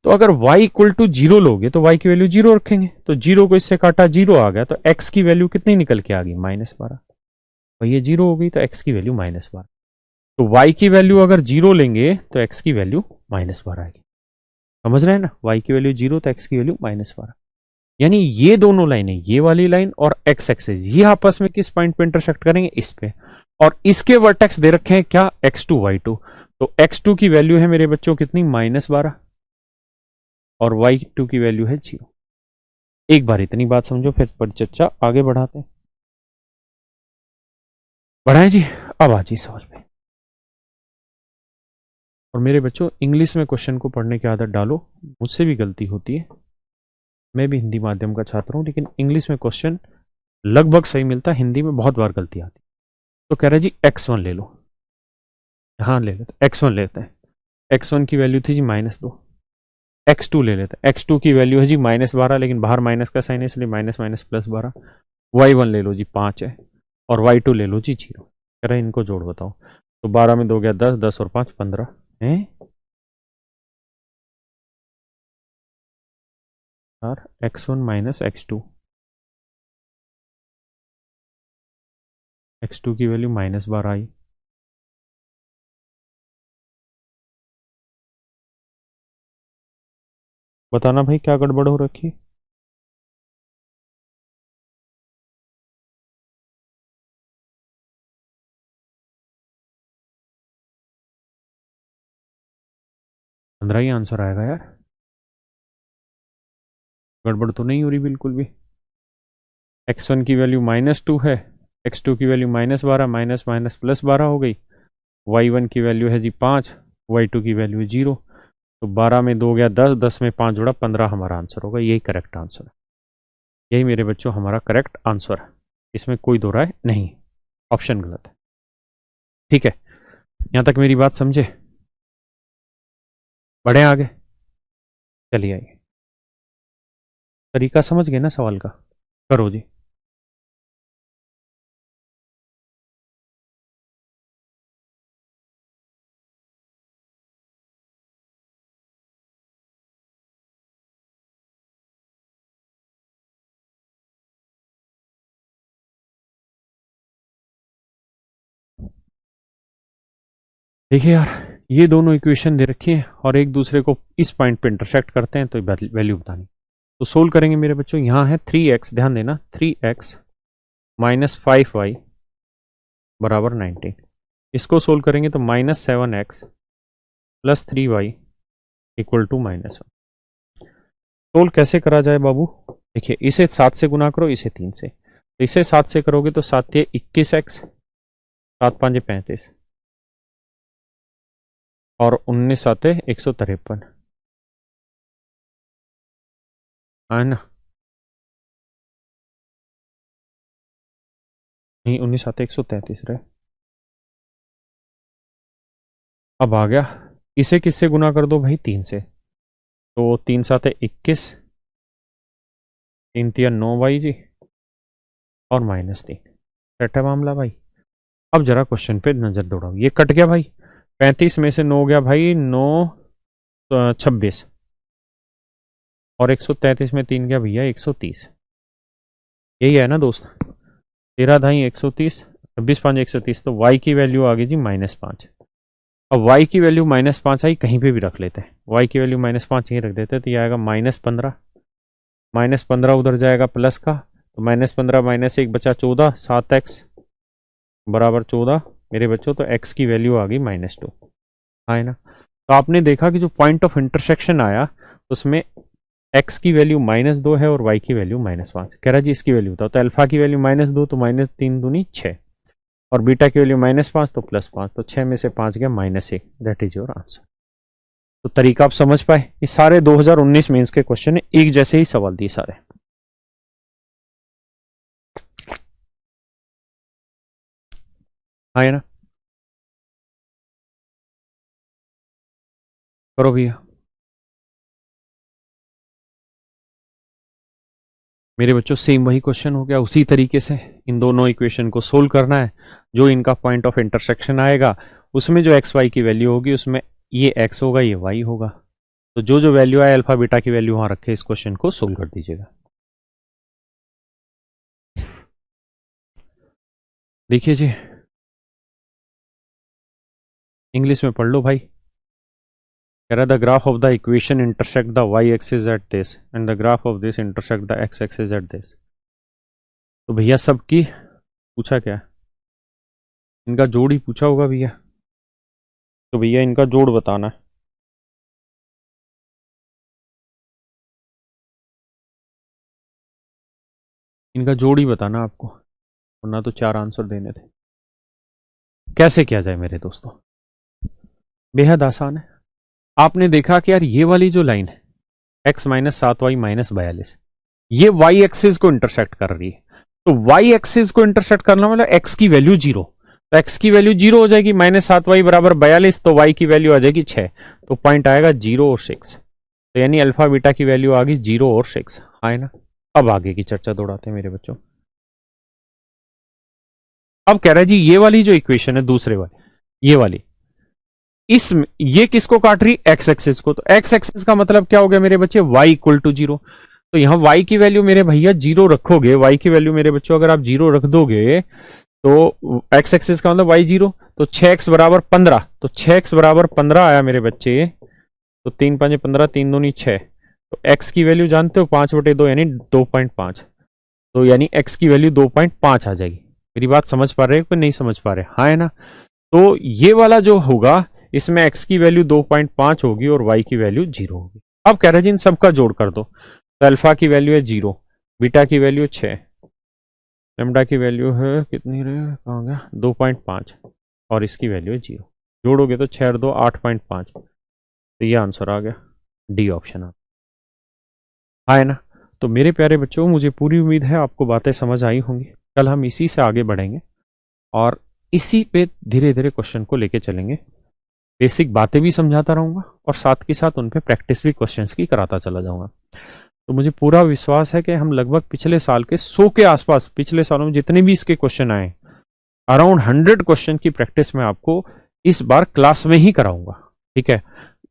S2: तो अगर y इक्वल टू 0 लोगे तो y की वैल्यू 0 रखेंगे, तो 0 को इससे काटा 0 आ गया, तो x की वैल्यू कितनी निकल के आ गई -12, और ये 0 हो गई तो x की वैल्यू -12। तो y की वैल्यू अगर 0 लेंगे तो x की वैल्यू -12 आएगी। समझ रहे हैं ना? y की वैल्यू 0 तो x की वैल्यू -12। यानी ये दोनों लाइनें, ये वाली लाइन और x एक्सिस, ये आपस में किस पॉइंट पे इंटरसेक्ट करेंगे? इस पे। और इसके वर्टेक्स दे रखे हैं क्या? x2 y2। तो x2 की वैल्यू है मेरे बच्चों कितनी? -12, और y2 की वैल्यू है 0। एक बार इतनी बात समझो, फिर परिचर्चा आगे बढ़ाते हैं। बढ़ाएं जी। अब आ जी सवाल पे। और मेरे बच्चों इंग्लिश में क्वेश्चन को पढ़ने की आदत डालो, मुझसे भी गलती होती है, मैं भी हिंदी माध्यम का छात्र हूं, लेकिन इंग्लिश में क्वेश्चन लगभग सही मिलता है, हिंदी में बहुत बार गलती आती। तो कह रहा है जी x1 ले लो, हाँ ले लेते x1 लेते हैं, x1 की वैल्यू थी जी -2। x2 ले लेते हैं, x2 की वैल्यू है जी -12, लेकिन बाहर माइनस का साइन है इसलिए माइनस माइनस प्लस 12। y1 ले लो जी 5 है, और y2 ले लो जी 0। कह रहा है इनको जोड़ बताओ, तो 12 में 2 गया 10, 10 और 5 15 है यार। x1 माइनस x2, x2 की वैल्यू -12 आई। बताना भाई क्या गड़बड़ हो रखी है? पंद्रह ही आंसर आएगा यार, गड़बड़ तो नहीं हो रही बिल्कुल भी। x1 की वैल्यू -2 है, x2 की वैल्यू -12, माइनस माइनस प्लस 12 हो गई, y1 की वैल्यू है जी 5, y2 की वैल्यू 0। तो 12 में 2 गया 10, 10 में 5 जोड़ा 15 हमारा आंसर होगा। यही करेक्ट आंसर है, यही मेरे बच्चों हमारा करेक्ट आंसर है, इसमें कोई दो राय नहीं, ऑप्शन गलत है। ठीक है, यहां तक मेरी बात समझे? बढ़े आगे, चलिए आइए। तरीका समझ गए ना सवाल का? करो जी। देखिए यार, ये दोनों इक्वेशन दे रखी है और एक दूसरे को इस पॉइंट पे इंटरसेक्ट करते हैं, तो वैल्यू बतानी। तो सोल्व करेंगे मेरे बच्चों। यहाँ है 3x, ध्यान देना, 3x माइनस 5y बराबर 19। इसको सोल्व करेंगे तो -7x plus 3y equal to -1। Solve कैसे करा जाए बाबू? देखिए, इसे 7 से गुना करो, इसे 3 से। तो इसे 7 से करोगे तो 7 ये 21x, 7 5 35 और 19 7 153, है ना? नहीं, 19 7 133 रहे। अब आ गया, इसे किससे गुना कर दो भाई? 3 से। तो 3 7 21, 3 3 9 भाई जी, और -3। सेट है मामला भाई। अब जरा क्वेश्चन पे नजर दौड़ाओ, ये कट गया भाई, 35 में से 9 गया भाई, 9 26 और 133 में 3 गया भैया 130। यही है ना दोस्त? 13 ढाई 130, 26 5 130। तो y की वैल्यू आ गई जी -5। अब y की वैल्यू -5 आई, कहीं पे भी रख लेते हैं। y की वैल्यू -5 यहीं रख देते हैं, तो ये आएगा -15। -15 उधर जाएगा प्लस का, तो -15 -1 बचा 14, 7x बराबर 14 मेरे बच्चों। तो x की वैल्यू आ गई -2, है ना? तो आपने देखा कि जो पॉइंट ऑफ इंटरसेक्शन आया उसमें x की वैल्यू -2 है और y की वैल्यू -5। कह रहा जी इसकी वैल्यू बताओ, तो अल्फा की वैल्यू -2, तो -3 दूनी 6, और बीटा की वैल्यू -5 तो +5, तो 6 में से 5 गया -1। That is your answer. तो तरीका आप समझ पाए? ये सारे 2019 मेंस के क्वेश्चन है, एक जैसे ही सवाल दिए सारे। हाँ, है ना? करो भैया। मेरे बच्चों सेम वही क्वेश्चन हो गया, उसी तरीके से इन दोनों इक्वेशन को सोल्व करना है। जो इनका पॉइंट ऑफ इंटरसेक्शन आएगा उसमें जो एक्स वाई की वैल्यू होगी उसमें ये एक्स होगा, ये वाई होगा। तो जो जो वैल्यू आए अल्फा बीटा की वैल्यू वहां रखे, इस क्वेश्चन को सोल्व कर दीजिएगा। देखिए जी, इंग्लिश में पढ़ लो भाई। कह रहा the graph of the equation intersect the Y axis at this and the graph of this intersect the X axis at this. तो भैया सबकी पूछा क्या? इनका जोड़ ही पूछा होगा भैया। तो भैया इनका जोड़ बताना है। इनका जोड़ ही बताना आपको, वरना तो 4 आंसर देने थे। कैसे किया जाए मेरे दोस्तों? बेहद आसान है। आपने देखा कि यार ये वाली जो लाइन है x -7y -42, ये y एक्सिस को इंटरसेक्ट कर रही है। तो y एक्सिस को इंटरसेक्ट करना मतलब x की वैल्यू 0। तो x की वैल्यू 0 हो जाएगी, -7y बराबर 42, तो y की वैल्यू आ जाएगी 6। तो पॉइंट आएगा 0 और 6। तो यानी अल्फा बीटा की वैल्यू आ गई 0 और 6, है ना? अब आगे की चर्चा दौड़ाते हैं मेरे बच्चों। अब कह रहा है जी ये वाली जो इक्वेशन है दूसरे वाली, ये वाली, इस ये किसको काट रही? एक्स एक्सिस को। तो एक्स एक्सिस का मतलब क्या हो गया मेरे बच्चे? y equal to 0। तो यहां y की वैल्यू मेरे भैया 0 रखोगे, y की वैल्यू मेरे बच्चों अगर आप 0 रख दोगे तो एक्स एक्सिस का मतलब y 0। तो 6x बराबर 15, तो 6x बराबर 15 आया मेरे बच्चे। तो 3 5 15, 3 दूनी 6। तो x की वैल्यू जानते हो 5/2 यानी 2.5। तो यानी x की वैल्यू 2.5 आ जाएगी। मेरी बात समझ पा रहे हो कि नहीं समझ पा रहे? हाँ, है ना? तो ये वाला जो होगा इसमें x की वैल्यू 2.5 होगी और y की वैल्यू 0 होगी। अब कह रहे हैं इन सबका जोड़ कर दो। तो अल्फा की वैल्यू है 0, बीटा की वैल्यू 6, लेमडा की वैल्यू है कितनी रहे, कहाँ गया, 2.5, और इसकी वैल्यू है 0। जोड़ोगे तो 6 और 2 8.5। तो ये आंसर आ गया, डी ऑप्शन आ। हाँ, है ना? तो मेरे प्यारे बच्चों, मुझे पूरी उम्मीद है आपको बातें समझ आई होंगी। कल हम इसी से आगे बढ़ेंगे और इसी पे धीरे धीरे क्वेश्चन को लेके चलेंगे। बेसिक बातें भी समझाता रहूंगा और साथ के साथ उन पे प्रैक्टिस भी क्वेश्चंस की कराता चला जाऊंगा। तो मुझे पूरा विश्वास है कि हम लगभग पिछले साल के 100 के आसपास, पिछले सालों में जितने भी इसके क्वेश्चन आए, अराउंड 100 क्वेश्चन की प्रैक्टिस मैं आपको इस बार क्लास में ही कराऊंगा। ठीक है,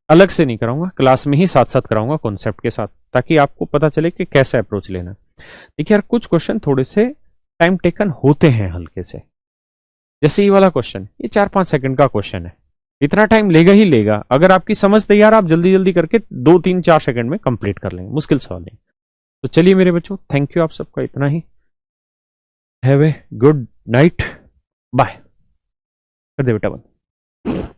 S2: अलग से नहीं कराऊंगा, क्लास में ही साथ साथ कराऊंगा कॉन्सेप्ट के साथ, ताकि आपको पता चले कि कैसे अप्रोच लेना। देखिए यार, कुछ क्वेश्चन थोड़े से टाइम टेकन होते हैं हल्के से, जैसे ये वाला क्वेश्चन, ये 4-5 सेकंड का क्वेश्चन है, इतना टाइम लेगा ही लेगा। अगर आपकी समझ तैयार, आप जल्दी जल्दी करके 2-3-4 सेकंड में कंप्लीट कर लेंगे, मुश्किल सवाल नहीं। तो चलिए मेरे बच्चों, थैंक यू आप सबका, इतना ही। Have a good night, bye. कर दे बेटा बंद।